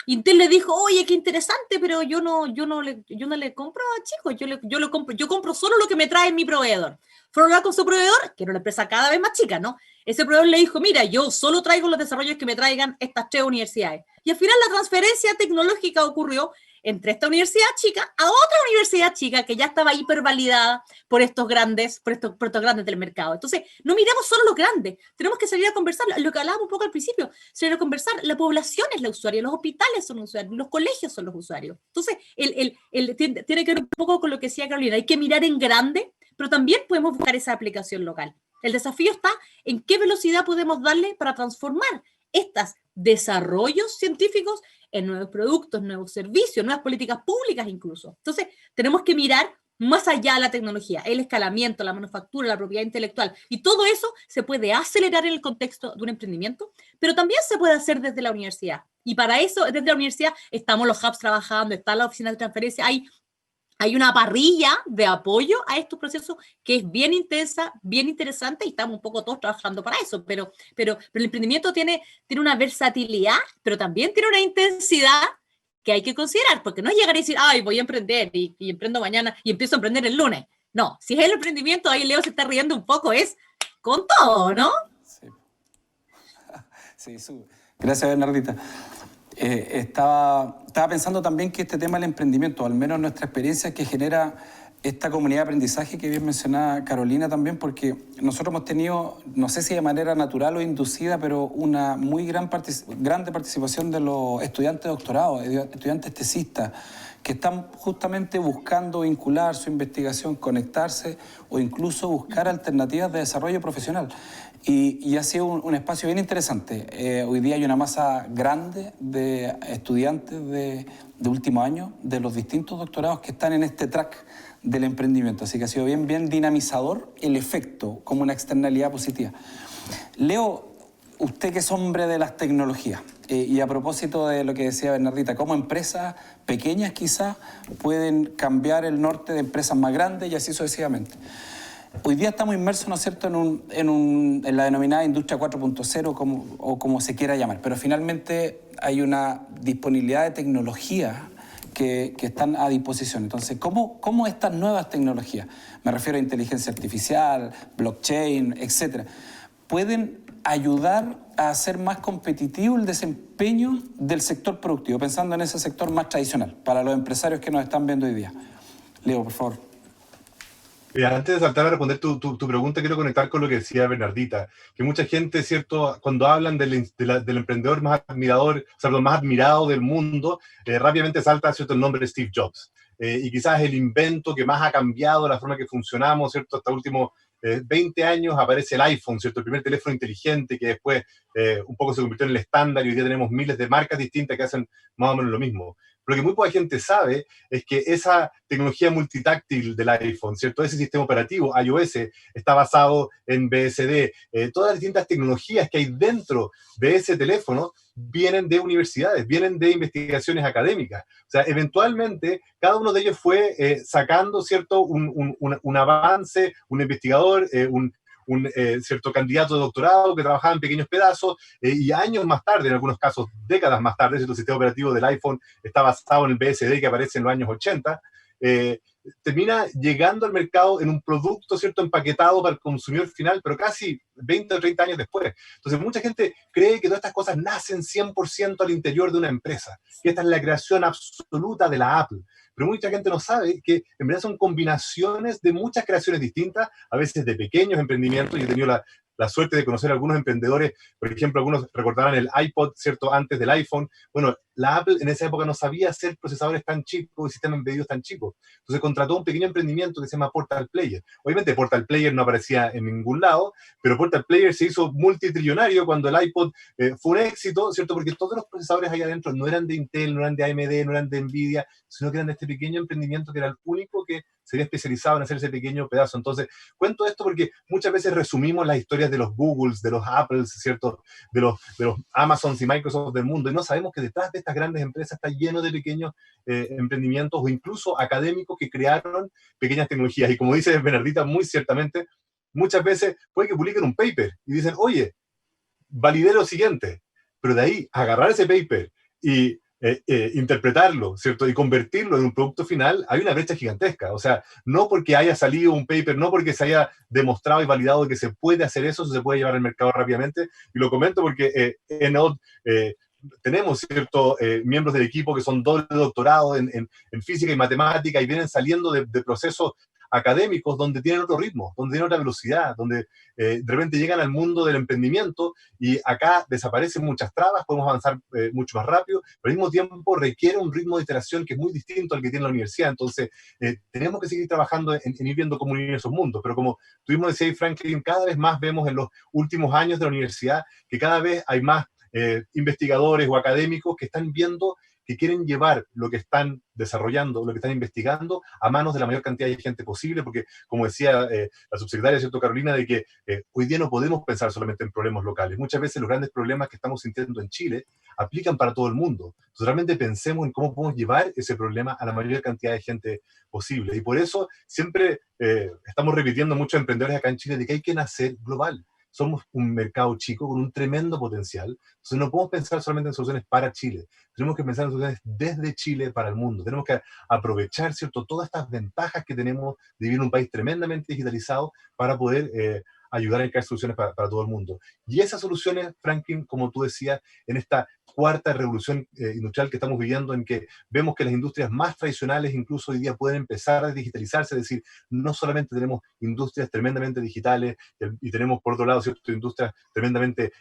Intel le dijo, oye, qué interesante, pero yo no le compro a chicos, yo compro solo lo que me trae mi proveedor. Fueron a hablar con su proveedor, que era una empresa cada vez más chica, ¿no? Ese proveedor le dijo, mira, yo solo traigo los desarrollos que me traigan estas 3 universidades. Y al final la transferencia tecnológica ocurrió entre esta universidad chica a otra universidad chica que ya estaba hipervalidada por estos grandes del mercado. Entonces, no miremos solo los grandes, tenemos que salir a conversar, lo que hablábamos un poco al principio, salir a conversar, la población es la usuaria, los hospitales son los usuarios, los colegios son los usuarios. Entonces, tiene que ver un poco con lo que decía Carolina, hay que mirar en grande, pero también podemos buscar esa aplicación local. El desafío está en qué velocidad podemos darle para transformar estos desarrollos científicos en nuevos productos, nuevos servicios, nuevas políticas públicas incluso. Entonces, tenemos que mirar más allá de la tecnología, el escalamiento, la manufactura, la propiedad intelectual, y todo eso se puede acelerar en el contexto de un emprendimiento, pero también se puede hacer desde la universidad. Y para eso, desde la universidad, estamos los hubs trabajando, está la oficina de transferencia, hay una parrilla de apoyo a estos procesos que es bien intensa, bien interesante, y estamos un poco todos trabajando para eso, pero el emprendimiento tiene una versatilidad, pero también tiene una intensidad que hay que considerar, porque no es llegar y decir, ay, voy a emprender y emprendo mañana y empiezo a emprender el lunes. No, si es el emprendimiento, ahí Leo se está riendo un poco, es con todo, ¿no? Sí, gracias, Bernardita. Estaba pensando también que este tema del emprendimiento, al menos nuestra experiencia que genera esta comunidad de aprendizaje que bien mencionaba Carolina también, porque nosotros hemos tenido, no sé si de manera natural o inducida, pero una muy grande participación de los estudiantes de doctorado, estudiantes tesistas, que están justamente buscando vincular su investigación, conectarse o incluso buscar alternativas de desarrollo profesional. Y ha sido un espacio bien interesante. Hoy día hay una masa grande de estudiantes de último año, de los distintos doctorados que están en este track del emprendimiento. Así que ha sido bien dinamizador el efecto como una externalidad positiva. Leo, usted que es hombre de las tecnologías, y a propósito de lo que decía Bernardita, ¿cómo empresas pequeñas quizás pueden cambiar el norte de empresas más grandes y así sucesivamente? Hoy día estamos inmersos, ¿no es cierto?, en la denominada industria 4.0 o como se quiera llamar, pero finalmente hay una disponibilidad de tecnologías que están a disposición. Entonces, ¿cómo estas nuevas tecnologías, me refiero a inteligencia artificial, blockchain, etcétera, pueden ayudar a hacer más competitivo el desempeño del sector productivo, pensando en ese sector más tradicional, para los empresarios que nos están viendo hoy día? Leo, por favor. Antes de saltar a responder tu pregunta, quiero conectar con lo que decía Bernardita, que mucha gente, ¿cierto?, cuando hablan del emprendedor más más admirado del mundo, rápidamente salta, ¿cierto?, el nombre de Steve Jobs. Y quizás el invento que más ha cambiado la forma que funcionamos, ¿cierto?, hasta últimos 20 años aparece el iPhone, ¿cierto?, el primer teléfono inteligente que después un poco se convirtió en el estándar, y hoy día tenemos miles de marcas distintas que hacen más o menos lo mismo. Lo que muy poca gente sabe es que esa tecnología multitáctil del iPhone, ¿cierto? Ese sistema operativo, iOS, está basado en BSD. Todas las distintas tecnologías que hay dentro de ese teléfono vienen de universidades, vienen de investigaciones académicas. O sea, eventualmente, cada uno de ellos fue sacando, ¿cierto?, un avance, un investigador, cierto candidato de doctorado que trabajaba en pequeños pedazos, y años más tarde, en algunos casos décadas más tarde, el sistema operativo del iPhone está basado en el BSD que aparece en los años 80, termina llegando al mercado en un producto, ¿cierto?, empaquetado para el consumidor final, pero casi 20 o 30 años después. Entonces, mucha gente cree que todas estas cosas nacen 100% al interior de una empresa, que esta es la creación absoluta de la Apple. Pero mucha gente no sabe que en verdad son combinaciones de muchas creaciones distintas, a veces de pequeños emprendimientos. Yo he tenido la suerte de conocer a algunos emprendedores, por ejemplo, algunos recordarán el iPod, ¿cierto?, antes del iPhone. Bueno, la Apple en esa época no sabía hacer procesadores tan chicos y sistemas embebidos tan chicos. Entonces contrató un pequeño emprendimiento que se llama Portal Player. Obviamente Portal Player no aparecía en ningún lado, pero Portal Player se hizo multitrillonario cuando el iPod fue un éxito, ¿cierto? Porque todos los procesadores ahí adentro no eran de Intel, no eran de AMD, no eran de Nvidia, sino que eran de este pequeño emprendimiento que era el único que se había especializado en hacer ese pequeño pedazo. Entonces, cuento esto porque muchas veces resumimos las historias de los Googles, de los Apples, ¿cierto?, de los Amazons y Microsoft del mundo, y no sabemos que detrás de estas grandes empresas está lleno de pequeños emprendimientos o incluso académicos que crearon pequeñas tecnologías. Y como dice Bernardita muy ciertamente, muchas veces puede que publiquen un paper y dicen, oye, validé lo siguiente, pero de ahí agarrar ese paper y interpretarlo, ¿cierto?, y convertirlo en un producto final, hay una brecha gigantesca. O sea, no porque haya salido un paper, no porque se haya demostrado y validado que se puede hacer eso se puede llevar al mercado rápidamente. Y lo comento porque en Odd tenemos, ¿cierto?, miembros del equipo que son doble doctorado en física y matemática y vienen saliendo de procesos académicos donde tienen otro ritmo, donde tienen otra velocidad, donde de repente llegan al mundo del emprendimiento y acá desaparecen muchas trabas, podemos avanzar mucho más rápido, pero al mismo tiempo requiere un ritmo de iteración que es muy distinto al que tiene la universidad. Entonces, tenemos que seguir trabajando en ir viendo cómo unir esos mundos, pero como tú mismo decías, Franklin, cada vez más vemos en los últimos años de la universidad que cada vez hay más investigadores o académicos que están viendo que quieren llevar lo que están desarrollando, lo que están investigando, a manos de la mayor cantidad de gente posible, porque, como decía la subsecretaria, ¿cierto?, Carolina, de que hoy día no podemos pensar solamente en problemas locales. Muchas veces los grandes problemas que estamos sintiendo en Chile aplican para todo el mundo. Entonces, realmente pensemos en cómo podemos llevar ese problema a la mayor cantidad de gente posible. Y por eso siempre estamos repitiendo muchos emprendedores acá en Chile de que hay que nacer global. Somos un mercado chico con un tremendo potencial. Entonces no podemos pensar solamente en soluciones para Chile. Tenemos que pensar en soluciones desde Chile para el mundo. Tenemos que aprovechar, ¿cierto?, todas estas ventajas que tenemos de vivir en un país tremendamente digitalizado para poder ayudar a crear soluciones para todo el mundo. Y esas soluciones, Franklin, como tú decías, en esta cuarta revolución industrial que estamos viviendo, en que vemos que las industrias más tradicionales incluso hoy día pueden empezar a digitalizarse, es decir, no solamente tenemos industrias tremendamente digitales y tenemos por otro lado, ¿cierto?, industrias tremendamente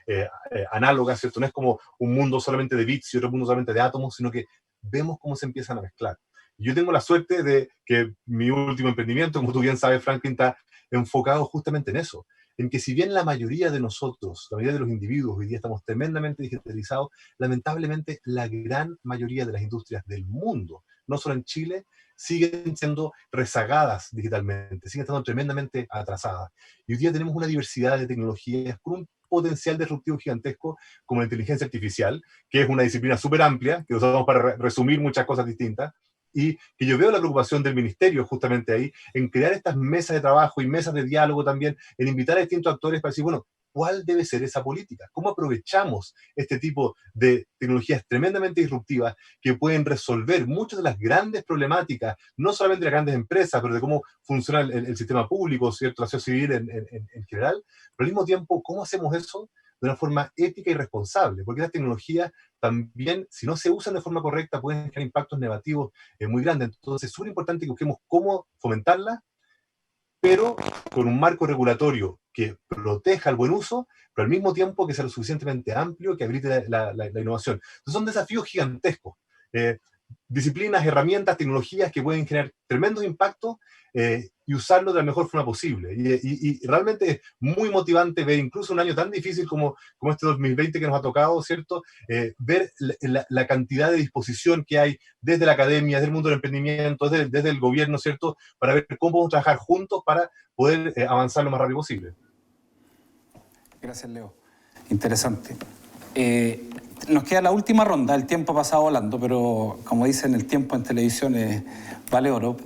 análogas, ¿cierto? No es como un mundo solamente de bits y otro mundo solamente de átomos, sino que vemos cómo se empiezan a mezclar. Y yo tengo la suerte de que mi último emprendimiento, como tú bien sabes, Franklin, está enfocado justamente en eso, en que si bien la mayoría de nosotros, la mayoría de los individuos hoy día estamos tremendamente digitalizados, lamentablemente la gran mayoría de las industrias del mundo, no solo en Chile, siguen siendo rezagadas digitalmente, siguen estando tremendamente atrasadas. Y hoy día tenemos una diversidad de tecnologías con un potencial disruptivo gigantesco como la inteligencia artificial, que es una disciplina súper amplia, que usamos para resumir muchas cosas distintas, y que yo veo la preocupación del ministerio justamente ahí, en crear estas mesas de trabajo y mesas de diálogo también, en invitar a distintos actores para decir, bueno, ¿cuál debe ser esa política? ¿Cómo aprovechamos este tipo de tecnologías tremendamente disruptivas que pueden resolver muchas de las grandes problemáticas, no solamente de las grandes empresas, pero de cómo funciona el sistema público, ¿cierto?, la sociedad civil en general, pero al mismo tiempo, ¿cómo hacemos eso de una forma ética y responsable? Porque las tecnologías también, si no se usan de forma correcta, pueden generar impactos negativos muy grandes. Entonces es súper importante que busquemos cómo fomentarlas, pero con un marco regulatorio que proteja el buen uso, pero al mismo tiempo que sea lo suficientemente amplio que habilite la innovación. Entonces son desafíos gigantescos. disciplinas, herramientas, tecnologías que pueden generar tremendos impactos y usarlo de la mejor forma posible. Y realmente es muy motivante ver incluso un año tan difícil como este 2020 que nos ha tocado, ¿cierto? Ver la cantidad de disposición que hay desde la academia, desde el mundo del emprendimiento, desde el gobierno, ¿cierto? Para ver cómo podemos trabajar juntos para poder avanzar lo más rápido posible. Gracias, Leo. Interesante. Nos queda la última ronda, el tiempo ha pasado volando, pero como dicen, el tiempo en televisión vale oro.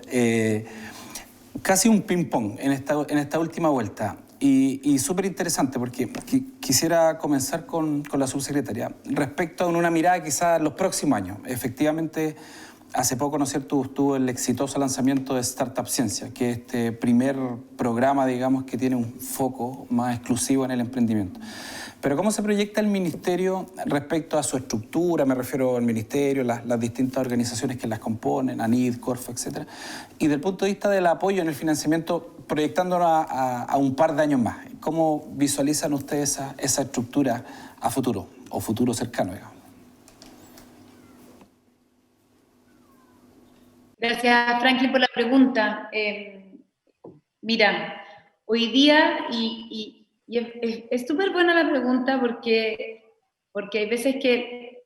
Casi un ping-pong en esta última vuelta. Y súper interesante porque quisiera comenzar con la subsecretaria. Respecto a una mirada quizás en los próximos años. Efectivamente, hace poco, ¿no es cierto?, estuvo el exitoso lanzamiento de Startup Ciencia, que es este primer programa, digamos, que tiene un foco más exclusivo en el emprendimiento. Pero ¿cómo se proyecta el Ministerio respecto a su estructura? Me refiero al Ministerio, las distintas organizaciones que las componen, ANID, Corfo, etc. Y del punto de vista del apoyo en el financiamiento, proyectándolo a un par de años más. ¿Cómo visualizan ustedes esa estructura a futuro, o futuro cercano, digamos? Gracias, Franklin, por la pregunta. Mira, hoy día, y es súper buena la pregunta porque hay veces que,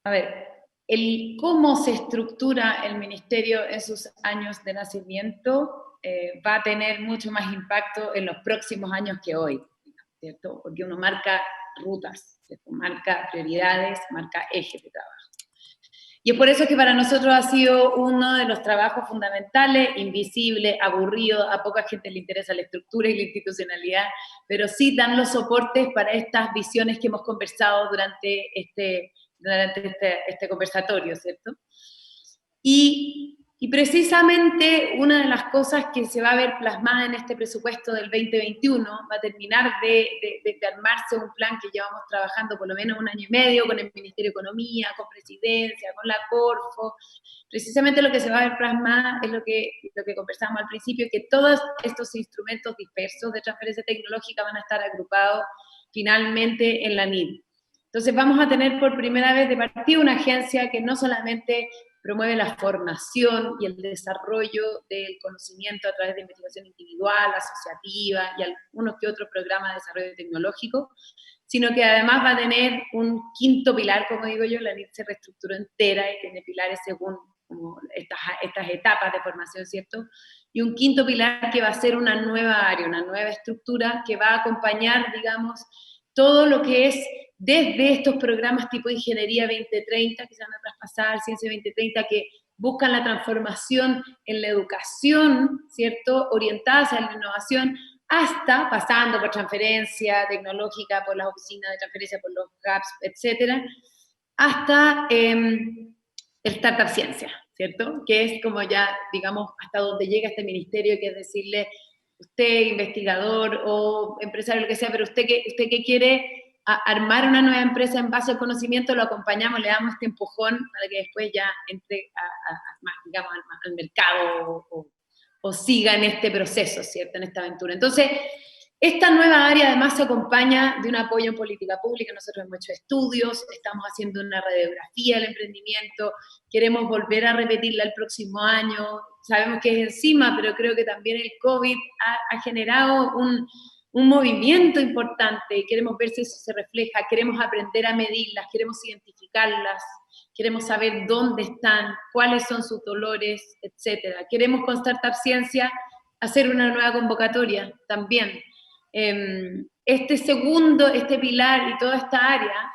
a ver, el cómo se estructura el ministerio en sus años de nacimiento va a tener mucho más impacto en los próximos años que hoy, ¿cierto? Porque uno marca rutas, ¿cierto? Marca prioridades, marca ejes de trabajo. Y es por eso que para nosotros ha sido uno de los trabajos fundamentales, invisible, aburrido, a poca gente le interesa la estructura y la institucionalidad, pero sí dan los soportes para estas visiones que hemos conversado durante este conversatorio, ¿cierto? Y precisamente una de las cosas que se va a ver plasmada en este presupuesto del 2021 va a terminar de armarse un plan que llevamos trabajando por lo menos un año y medio con el Ministerio de Economía, con Presidencia, con la Corfo. Precisamente lo que se va a ver plasmada es lo que conversamos al principio, que todos estos instrumentos dispersos de transferencia tecnológica van a estar agrupados finalmente en la NID. Entonces vamos a tener por primera vez de partida una agencia que no solamente promueve la formación y el desarrollo del conocimiento a través de investigación individual, asociativa y algunos que otros programas de desarrollo tecnológico, sino que además va a tener un quinto pilar, como digo yo, la NID se reestructuró entera y tiene pilares según como estas etapas de formación, ¿cierto? Y un quinto pilar que va a ser una nueva área, una nueva estructura que va a acompañar, digamos, todo lo que es desde estos programas tipo Ingeniería 2030, que se van a traspasar, Ciencia 2030, que buscan la transformación en la educación, ¿cierto?, orientada hacia la innovación, hasta pasando por transferencia tecnológica, por las oficinas de transferencia, por los GAPS, etcétera, hasta el Startup Ciencia, ¿cierto?, que es como ya, digamos, hasta donde llega este ministerio, que es decirle, usted, investigador o empresario, lo que sea, pero usted que quiere armar una nueva empresa en base al conocimiento, lo acompañamos, le damos este empujón para que después ya entre más, digamos, al mercado o siga en este proceso, ¿cierto?, en esta aventura. Entonces, esta nueva área además se acompaña de un apoyo en política pública. Nosotros hemos hecho estudios, estamos haciendo una radiografía del emprendimiento, queremos volver a repetirla el próximo año. Sabemos que es encima, pero creo que también el COVID ha generado un movimiento importante, queremos ver si eso se refleja, queremos aprender a medirlas, queremos identificarlas, queremos saber dónde están, cuáles son sus dolores, etc. Queremos con Startup Ciencia hacer una nueva convocatoria también. Este pilar y toda esta área,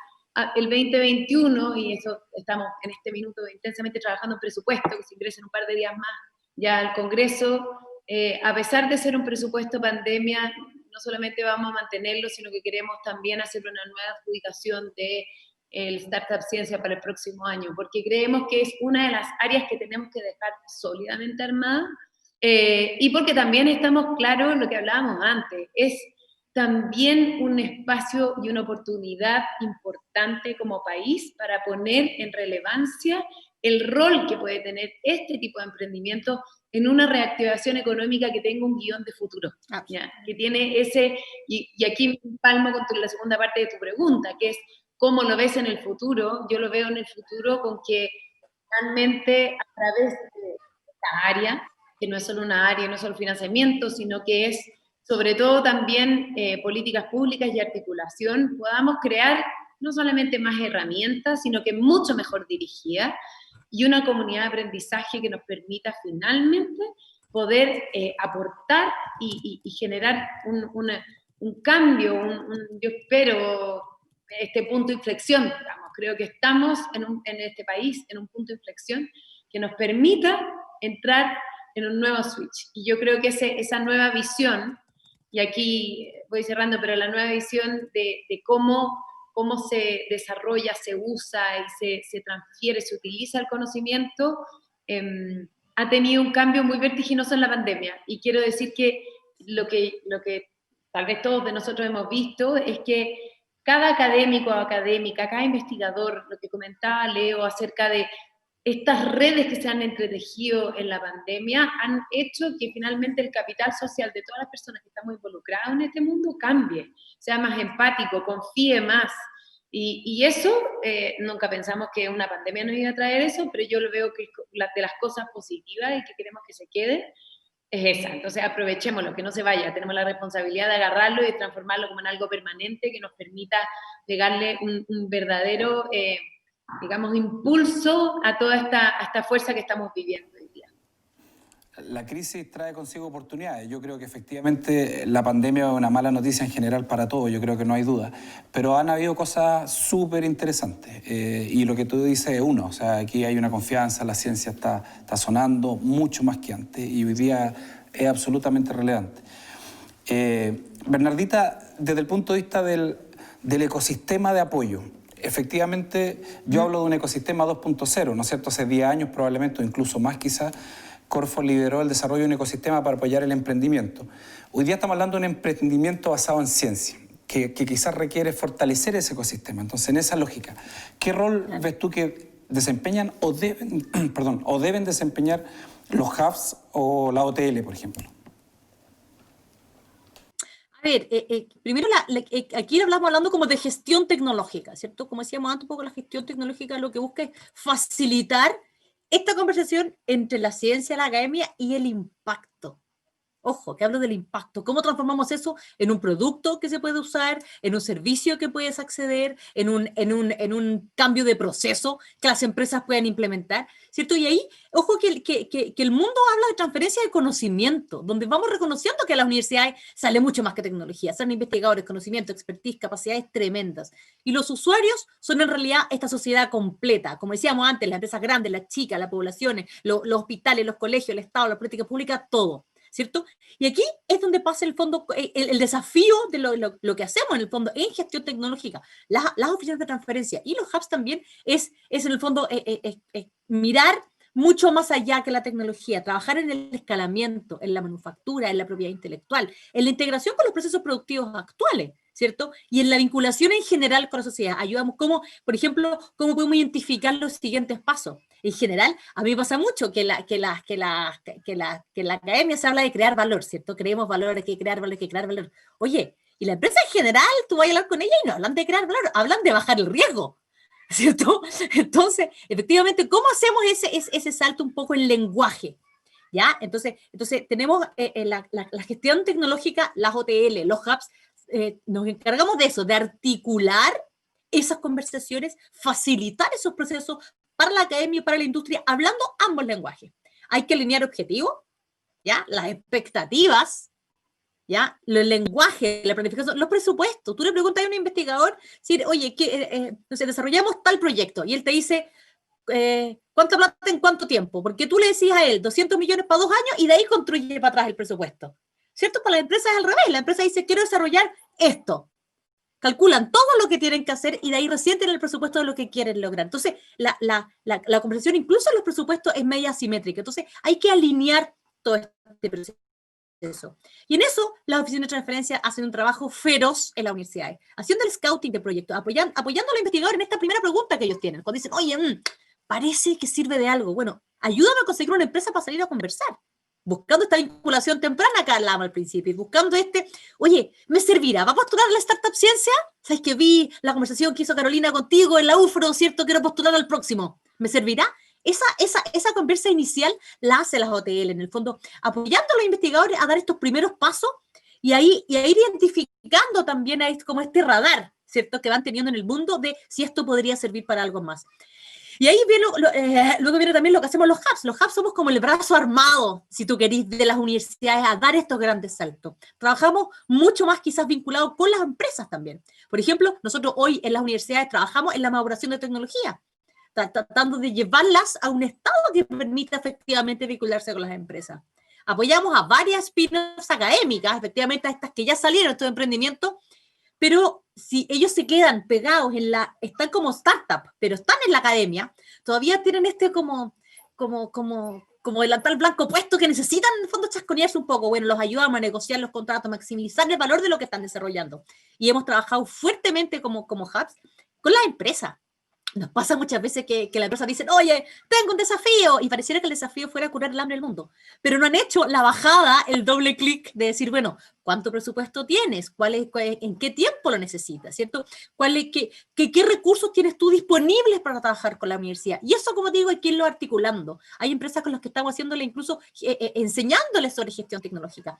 el 2021, y eso estamos en este minuto intensamente trabajando en presupuesto, que se ingresa en un par de días más ya al Congreso, a pesar de ser un presupuesto pandemia, no solamente vamos a mantenerlo, sino que queremos también hacer una nueva adjudicación de el Startup Ciencia para el próximo año, porque creemos que es una de las áreas que tenemos que dejar sólidamente armada, y porque también estamos claros en lo que hablábamos antes, es también un espacio y una oportunidad importante como país para poner en relevancia el rol que puede tener este tipo de emprendimiento en una reactivación económica que tenga un guión de futuro, ¿ya? Que tiene ese, y aquí palmo con la segunda parte de tu pregunta, que es ¿cómo lo ves en el futuro? Yo lo veo en el futuro con que finalmente a través de esta área, que no es solo una área, no es solo financiamiento, sino que es sobre todo también políticas públicas y articulación, podamos crear no solamente más herramientas, sino que mucho mejor dirigidas, y una comunidad de aprendizaje que nos permita finalmente poder aportar y generar un cambio, yo espero, este punto de inflexión, digamos. Creo que estamos en este país en un punto de inflexión que nos permita entrar en un nuevo switch. Y yo creo que esa nueva visión, y aquí voy cerrando, pero la nueva visión de cómo se desarrolla, se usa y se transfiere, se utiliza el conocimiento, ha tenido un cambio muy vertiginoso en la pandemia. Y quiero decir que lo que tal vez todos de nosotros hemos visto es que cada académico o académica, cada investigador, lo que comentaba Leo acerca de estas redes que se han entretejido en la pandemia, han hecho que finalmente el capital social de todas las personas que estamos involucradas en este mundo cambie, sea más empático, confíe más. Y eso, nunca pensamos que una pandemia nos iba a traer eso, pero yo lo veo que de las cosas positivas y que queremos que se quede, es esa. Entonces aprovechémoslo, que no se vaya. Tenemos la responsabilidad de agarrarlo y de transformarlo como en algo permanente que nos permita pegarle un verdadero, digamos, impulso a toda esta fuerza que estamos viviendo hoy día. La crisis trae consigo oportunidades. Yo creo que efectivamente la pandemia es una mala noticia en general para todos, yo creo que no hay duda. Pero han habido cosas súper interesantes. Y lo que tú dices es uno. O sea, aquí hay una confianza, la ciencia está sonando mucho más que antes y hoy día es absolutamente relevante. Bernardita, desde el punto de vista del ecosistema de apoyo, efectivamente yo hablo de un ecosistema 2.0, ¿no es cierto? Hace 10 años probablemente, o incluso más quizás, Corfo lideró el desarrollo de un ecosistema para apoyar el emprendimiento. Hoy día estamos hablando de un emprendimiento basado en ciencia, que quizás requiere fortalecer ese ecosistema. Entonces, en esa lógica, ¿qué rol ves tú que desempeñan o deben desempeñar los hubs o la OTL, por ejemplo? A ver, primero aquí hablamos hablando como de gestión tecnológica, ¿cierto? Como decíamos antes un poco, la gestión tecnológica lo que busca es facilitar esta conversación entre la ciencia, la academia y el impacto. Ojo, que hablo del impacto. ¿Cómo transformamos eso en un producto que se puede usar, en un servicio que puedes acceder, en un cambio de proceso que las empresas puedan implementar? ¿Cierto? Y ahí, ojo que el mundo habla de transferencia de conocimiento, donde vamos reconociendo que a las universidades sale mucho más que tecnología, salen investigadores, conocimiento, expertise, capacidades tremendas. Y los usuarios son en realidad esta sociedad completa. Como decíamos antes, las empresas grandes, las chicas, las poblaciones, los hospitales, los colegios, el Estado, la política pública, todo. ¿Cierto? Y aquí es donde pasa el fondo, el desafío de lo que hacemos en el fondo en gestión tecnológica. Las oficinas de transferencia y los hubs también es en el fondo mirar mucho más allá que la tecnología, trabajar en el escalamiento, en la manufactura, en la propiedad intelectual, en la integración con los procesos productivos actuales, ¿cierto? Y en la vinculación en general con la sociedad. Ayudamos por ejemplo, cómo podemos identificar los siguientes pasos. En general, a mí me pasa mucho que en la academia se habla de crear valor, ¿cierto? Creemos valor, hay que crear valor, hay que crear valor. Oye, y la empresa en general, tú vas a hablar con ella y no hablan de crear valor, hablan de bajar el riesgo, ¿cierto? Entonces, efectivamente, ¿cómo hacemos ese salto un poco en lenguaje? ¿Ya? Entonces tenemos la gestión tecnológica, las OTL, los hubs, nos encargamos de eso, de articular esas conversaciones, facilitar esos procesos para la academia y para la industria, hablando ambos lenguajes. Hay que alinear objetivos, ¿ya? Las expectativas, ¿ya? El lenguaje, la planificación, los presupuestos. Tú le preguntas a un investigador, oye, desarrollamos tal proyecto, y él te dice, ¿cuánta plata en cuánto tiempo? Porque tú le decías a él 200 millones para 2 años y de ahí construye para atrás el presupuesto. ¿Cierto? Para las empresas es al revés. La empresa dice, quiero desarrollar esto. Calculan todo lo que tienen que hacer y de ahí recién tienen el presupuesto de lo que quieren lograr. Entonces, la conversación incluso en los presupuestos es media asimétrica. Entonces, hay que alinear todo este proceso. Y en eso, las oficinas de transferencia hacen un trabajo feroz en las universidades, haciendo el scouting de proyectos, apoyando a los investigadores en esta primera pregunta que ellos tienen. Cuando dicen, oye, parece que sirve de algo. Bueno, ayúdame a conseguir una empresa para salir a conversar. Buscando esta vinculación temprana que hablábamos al principio, buscando oye, ¿me servirá? ¿Va a postular a la Startup Ciencia? ¿Sabes que vi la conversación que hizo Carolina contigo en la UFRO, ¿cierto? Quiero postular al próximo. ¿Me servirá? esa conversa inicial la hace las OTL, en el fondo, apoyando a los investigadores a dar estos primeros pasos y a ir identificando también como este radar, ¿cierto?, que van teniendo en el mundo de si esto podría servir para algo más. Y ahí luego viene también lo que hacemos los hubs. Los hubs somos como el brazo armado, si tú querís, de las universidades a dar estos grandes saltos. Trabajamos mucho más quizás vinculado con las empresas también. Por ejemplo, nosotros hoy en las universidades trabajamos en la maduración de tecnología, tratando de llevarlas a un estado que permita efectivamente vincularse con las empresas. Apoyamos a varias spin-offs académicas, efectivamente a estas que ya salieron, estos emprendimientos, pero si ellos se quedan pegados están como startup, pero están en la academia, todavía tienen como delantal blanco puesto que necesitan en el fondo chasconearse un poco. Bueno, los ayudamos a negociar los contratos, maximizar el valor de lo que están desarrollando. Y hemos trabajado fuertemente como hubs con las empresas. Nos pasa muchas veces que la empresa dice, oye, tengo un desafío, y pareciera que el desafío fuera curar el hambre del mundo, pero no han hecho la bajada, el doble clic de decir, bueno, ¿cuánto presupuesto tienes? ¿En qué tiempo lo necesitas? ¿Cierto? ¿Qué recursos tienes tú disponibles para trabajar con la universidad? Y eso, como digo, hay que irlo articulando. Hay empresas con las que estamos haciéndole incluso enseñándoles sobre gestión tecnológica.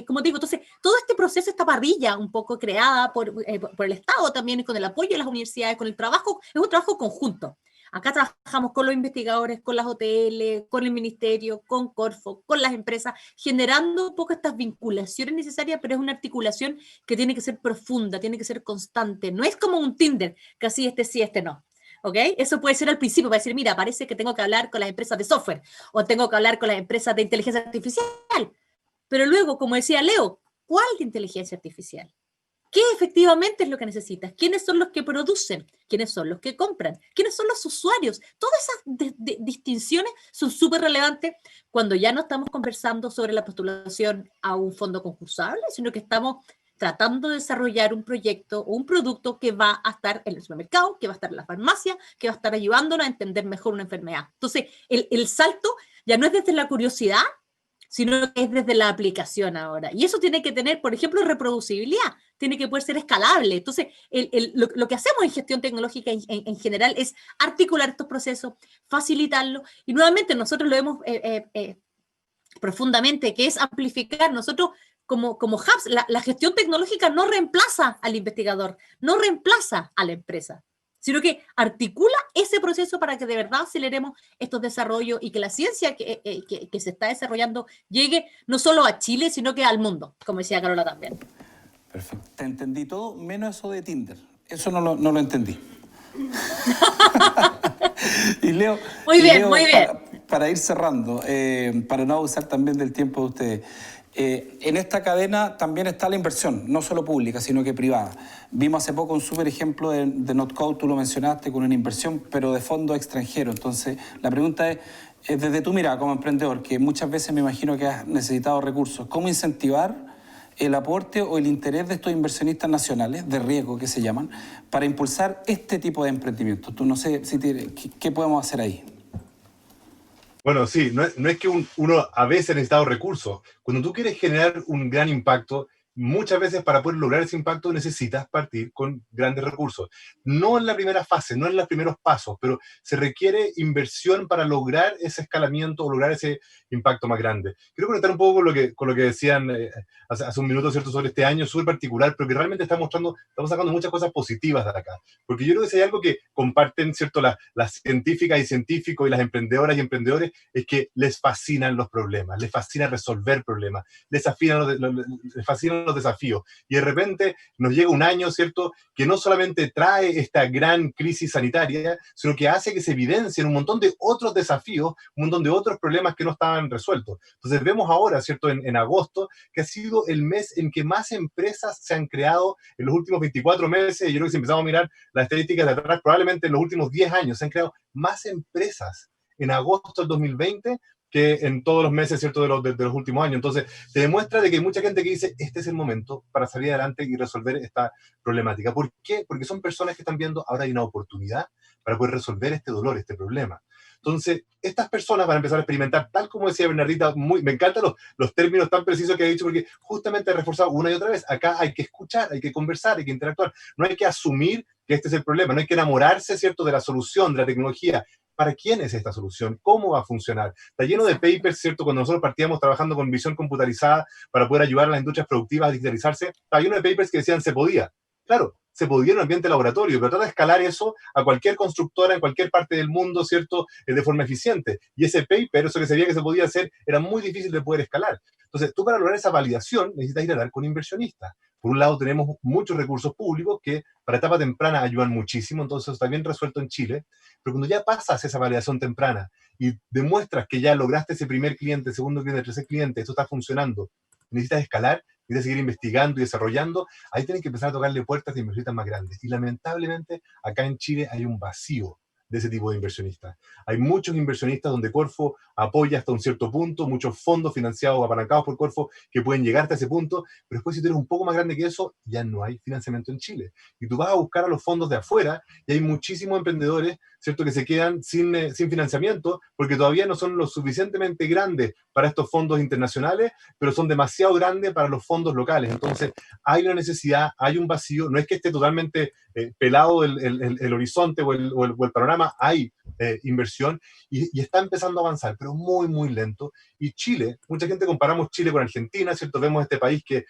Como digo, entonces, todo este proceso, esta parrilla un poco creada por el Estado también, con el apoyo de las universidades, con el trabajo, es un trabajo conjunto. Acá trabajamos con los investigadores, con las OTL, con el ministerio, con Corfo, con las empresas, generando un poco estas vinculaciones necesarias, pero es una articulación que tiene que ser profunda, tiene que ser constante. No es como un Tinder, que así sí, no. ¿Ok? Eso puede ser al principio, para decir, mira, parece que tengo que hablar con las empresas de software o tengo que hablar con las empresas de inteligencia artificial. Pero luego, como decía Leo, ¿cuál de inteligencia artificial? ¿Qué efectivamente es lo que necesitas? ¿Quiénes son los que producen? ¿Quiénes son los que compran? ¿Quiénes son los usuarios? Todas esas distinciones son súper relevantes cuando ya no estamos conversando sobre la postulación a un fondo concursable, sino que estamos tratando de desarrollar un proyecto o un producto que va a estar en el supermercado, que va a estar en la farmacia, que va a estar ayudándonos a entender mejor una enfermedad. Entonces, el salto ya no es desde la curiosidad, sino que es desde la aplicación ahora. Y eso tiene que tener, por ejemplo, reproducibilidad, tiene que poder ser escalable. Entonces, lo que hacemos en gestión tecnológica en general es articular estos procesos, facilitarlos, y nuevamente nosotros lo vemos profundamente, que es amplificar. Nosotros, como hubs, la gestión tecnológica no reemplaza al investigador, no reemplaza a la empresa, sino que articula ese proceso para que de verdad aceleremos estos desarrollos y que la ciencia que se está desarrollando llegue no solo a Chile, sino que al mundo, como decía Carola también. Perfecto. Te entendí todo, menos eso de Tinder. Eso no lo entendí. Y Leo, muy bien. Para ir cerrando, para no abusar también del tiempo de ustedes, en esta cadena también está la inversión, no solo pública, sino que privada. Vimos hace poco un súper ejemplo de NotCode, tú lo mencionaste, con una inversión, pero de fondo extranjero. Entonces, la pregunta es, desde tu mirada como emprendedor, que muchas veces me imagino que has necesitado recursos, ¿cómo incentivar el aporte o el interés de estos inversionistas nacionales, de riesgo que se llaman, para impulsar este tipo de emprendimientos? Tú no sé qué podemos hacer ahí. Bueno, sí, no es que uno a veces ha necesitado recursos. Cuando tú quieres generar un gran impacto, muchas veces para poder lograr ese impacto necesitas partir con grandes recursos. No en la primera fase, no en los primeros pasos, pero se requiere inversión para lograr ese escalamiento o lograr ese impacto más grande. Quiero conectar un poco con lo que decían hace un minuto, ¿cierto?, sobre este año súper particular, pero que realmente estamos sacando muchas cosas positivas de acá. Porque yo creo que si hay algo que comparten, ¿cierto?, las científicas y científicos y las emprendedoras y emprendedores, es que les fascinan los problemas, les fascina resolver problemas, les fascinan los desafíos. Y de repente nos llega un año, ¿cierto?, que no solamente trae esta gran crisis sanitaria, sino que hace que se evidencien un montón de otros desafíos, un montón de otros problemas que no estaban resueltos. Entonces vemos ahora, ¿cierto?, en agosto, que ha sido el mes en que más empresas se han creado en los últimos 24 meses. Yo creo que si empezamos a mirar las estadísticas de atrás, probablemente en los últimos 10 años se han creado más empresas en agosto del 2020 que en todos los meses, ¿cierto?, de los últimos años. Entonces, te demuestra de que hay mucha gente que dice, este es el momento para salir adelante y resolver esta problemática. ¿Por qué? Porque son personas que están viendo, ahora hay una oportunidad para poder resolver este dolor, este problema. Entonces, estas personas van a empezar a experimentar, tal como decía Bernardita, me encantan los términos tan precisos que ha dicho, porque justamente ha reforzado una y otra vez, acá hay que escuchar, hay que conversar, hay que interactuar, no hay que asumir que este es el problema, no hay que enamorarse, ¿cierto?, de la solución, de la tecnología. ¿para quién es esta solución? ¿Cómo va a funcionar? Está lleno de papers, ¿cierto? Cuando nosotros partíamos trabajando con visión computarizada para poder ayudar a las industrias productivas a digitalizarse, está lleno de papers que decían se podía. Claro, se podía en un ambiente de laboratorio, pero trata de escalar eso a cualquier constructora en cualquier parte del mundo, ¿cierto? De forma eficiente. Y ese paper, eso que se veía que se podía hacer, era muy difícil de poder escalar. Entonces, tú para lograr esa validación necesitas ir a hablar con inversionistas. Por un lado, tenemos muchos recursos públicos que para etapa temprana ayudan muchísimo, entonces está bien resuelto en Chile, pero cuando ya pasas esa validación temprana y demuestras que ya lograste ese primer cliente, segundo cliente, tercer cliente, esto está funcionando, necesitas escalar, necesitas seguir investigando y desarrollando, ahí tienes que empezar a tocarle puertas de inversionistas más grandes. Y lamentablemente, acá en Chile hay un vacío de ese tipo de inversionistas. Hay muchos inversionistas donde Corfo apoya hasta un cierto punto, muchos fondos financiados, apalancados por Corfo, que pueden llegar hasta ese punto, pero después si tú eres un poco más grande que eso, ya no hay financiamiento en Chile. Y tú vas a buscar a los fondos de afuera y hay muchísimos emprendedores, ¿cierto?, que se quedan sin financiamiento porque todavía no son lo suficientemente grandes para estos fondos internacionales, pero son demasiado grandes para los fondos locales. Entonces, hay una necesidad, hay un vacío, no es que esté totalmente pelado el horizonte o el panorama, hay inversión y está empezando a avanzar, pero muy, muy lento. Y Chile, mucha gente comparamos Chile con Argentina, ¿cierto? Vemos este país que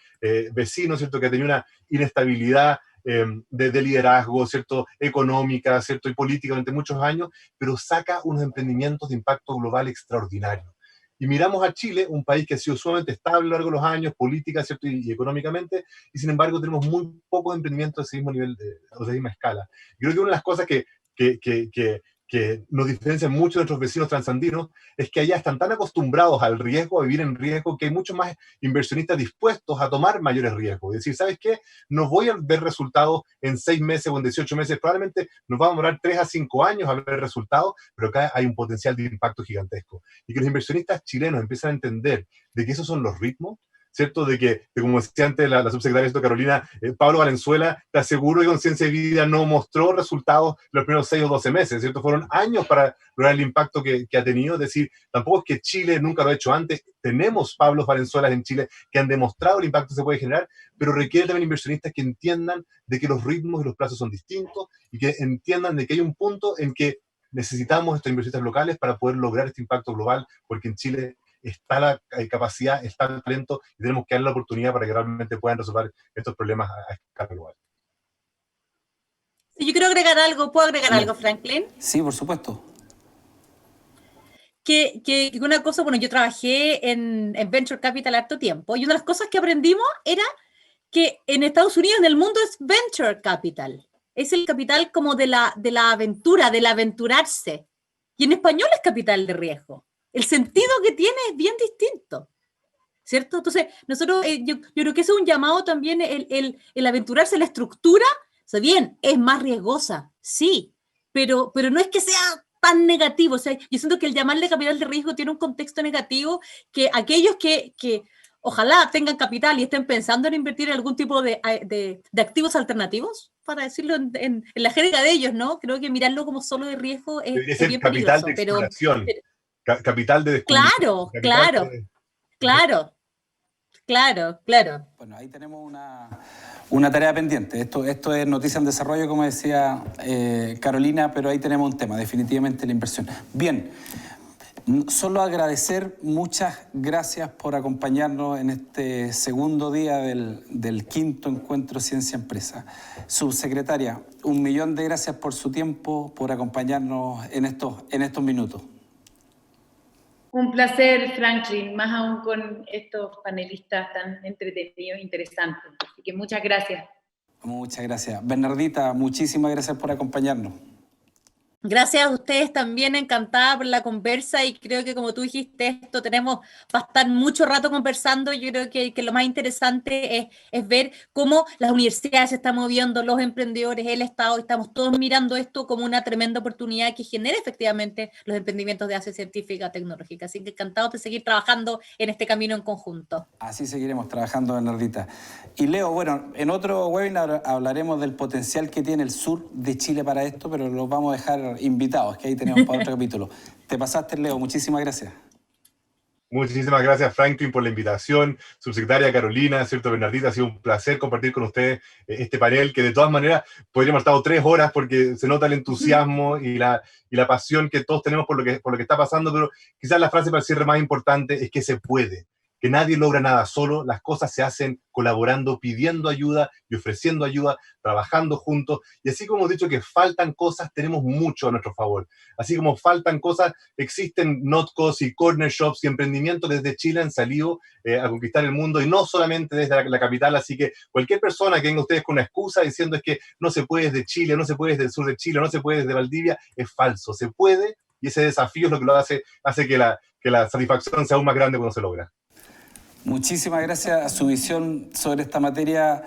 vecino, ¿cierto?, que ha tenido una inestabilidad de liderazgo, ¿cierto?, económica, ¿cierto?, y política durante muchos años, pero saca unos emprendimientos de impacto global extraordinario. Y miramos a Chile, un país que ha sido sumamente estable a lo largo de los años, política, ¿cierto?, y económicamente, y sin embargo tenemos muy pocos emprendimientos de ese mismo nivel, o de esa misma escala. Y creo que una de las cosas que nos diferencian mucho de nuestros vecinos transandinos es que allá están tan acostumbrados al riesgo, a vivir en riesgo, que hay muchos más inversionistas dispuestos a tomar mayores riesgos. Es decir, ¿sabes qué? No voy a ver resultados en 6 meses o en 18 meses, probablemente nos va a demorar 3 a 5 años a ver resultados, pero acá hay un potencial de impacto gigantesco. Y que los inversionistas chilenos empiezan a entender de que esos son los ritmos, ¿cierto? Como decía antes la subsecretaria Carolina, Pablo Valenzuela, te aseguro que Conciencia de Vida no mostró resultados los primeros 6 o 12 meses, ¿cierto? Fueron años para lograr el impacto que ha tenido. Es decir, tampoco es que Chile nunca lo ha hecho antes. Tenemos Pablos Valenzuelas en Chile que han demostrado el impacto que se puede generar, pero requiere también inversionistas que entiendan de que los ritmos y los plazos son distintos y que entiendan de que hay un punto en que necesitamos estos inversionistas locales para poder lograr este impacto global, porque en Chile está la capacidad, está el talento y tenemos que darle la oportunidad para que realmente puedan resolver estos problemas a escala global. Yo quiero agregar algo, ¿puedo agregar algo, Franklin? Sí, por supuesto. Que una cosa, bueno, yo trabajé en Venture Capital harto tiempo y una de las cosas que aprendimos era que en Estados Unidos, en el mundo, es Venture Capital. Es el capital como de la aventura, del aventurarse. Y en español es capital de riesgo. El sentido que tiene es bien distinto, ¿cierto? Entonces, nosotros, yo creo que eso es un llamado también, el aventurarse en la estructura. O sea, bien, es más riesgosa, sí, pero no es que sea tan negativo. O sea, yo siento que el llamarle capital de riesgo tiene un contexto negativo que aquellos que ojalá tengan capital y estén pensando en invertir en algún tipo de activos alternativos, para decirlo en la jerga de ellos, ¿no? Creo que mirarlo como solo de riesgo es bien capital peligroso. De exploración. Capital de descubrimiento. Claro. Bueno, ahí tenemos una tarea pendiente. Esto es noticia en desarrollo, como decía Carolina, pero ahí tenemos un tema, definitivamente la inversión. Bien, solo agradecer, muchas gracias por acompañarnos en este segundo día del quinto encuentro Ciencia Empresa. Subsecretaria, 1.000.000 de gracias por su tiempo, por acompañarnos en estos minutos. Un placer, Franklin, más aún con estos panelistas tan entretenidos e interesantes. Así que muchas gracias. Muchas gracias. Bernardita, muchísimas gracias por acompañarnos. Gracias a ustedes también, encantada por la conversa y creo que como tú dijiste, esto tenemos va a estar mucho rato conversando. Yo creo que lo más interesante es ver cómo las universidades se están moviendo, los emprendedores, el Estado, estamos todos mirando esto como una tremenda oportunidad que genera efectivamente los emprendimientos de base científica tecnológica. Así que encantados de seguir trabajando en este camino en conjunto. Así seguiremos trabajando, Bernardita. Y Leo, bueno, en otro webinar hablaremos del potencial que tiene el sur de Chile para esto, pero lo vamos a dejar invitados, que ahí tenemos para otro capítulo. Te pasaste, Leo, muchísimas gracias. Muchísimas gracias, Franklin, por la invitación. Subsecretaria Carolina, ¿cierto? Bernardita, ha sido un placer compartir con ustedes este panel, que de todas maneras podríamos haber estado 3 horas porque se nota el entusiasmo y la pasión que todos tenemos por lo que está pasando, pero quizás la frase para el cierre más importante es que se puede, que nadie logra nada solo, las cosas se hacen colaborando, pidiendo ayuda y ofreciendo ayuda, trabajando juntos, y así como hemos dicho que faltan cosas, tenemos mucho a nuestro favor. Así como faltan cosas, existen notcos y corner shops y emprendimientos desde Chile han salido a conquistar el mundo, y no solamente desde la capital, así que cualquier persona que venga ustedes con una excusa diciendo es que no se puede desde Chile, no se puede desde el sur de Chile, no se puede desde Valdivia, es falso, se puede, y ese desafío es lo que lo hace que la satisfacción sea aún más grande cuando se logra. Muchísimas gracias. A su visión sobre esta materia,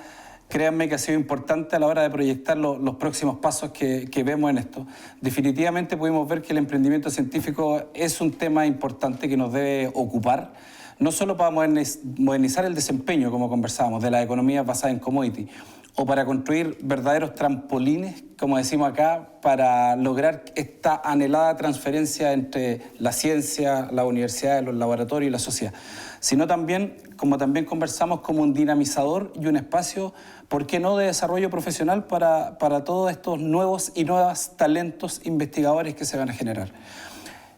créanme que ha sido importante a la hora de proyectar los próximos pasos que vemos en esto. Definitivamente pudimos ver que el emprendimiento científico es un tema importante que nos debe ocupar, no solo para modernizar el desempeño, como conversábamos, de las economías basadas en commodity, o para construir verdaderos trampolines, como decimos acá, para lograr esta anhelada transferencia entre la ciencia, las universidades, los laboratorios y la sociedad, sino también, como también conversamos, como un dinamizador y un espacio, ¿por qué no?, de desarrollo profesional para todos estos nuevos y nuevos talentos investigadores que se van a generar.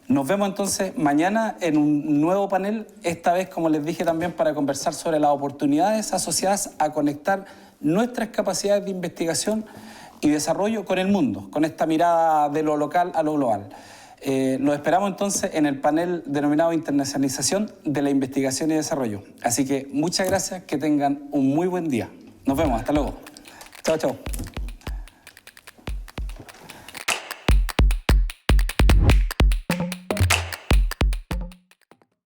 Nos vemos entonces mañana en un nuevo panel, esta vez, como les dije, también para conversar sobre las oportunidades asociadas a conectar nuestras capacidades de investigación y desarrollo con el mundo, con esta mirada de lo local a lo global. Los esperamos entonces en el panel denominado Internacionalización de la Investigación y Desarrollo. Así que muchas gracias, que tengan un muy buen día. Nos vemos, hasta luego. Chao, chao.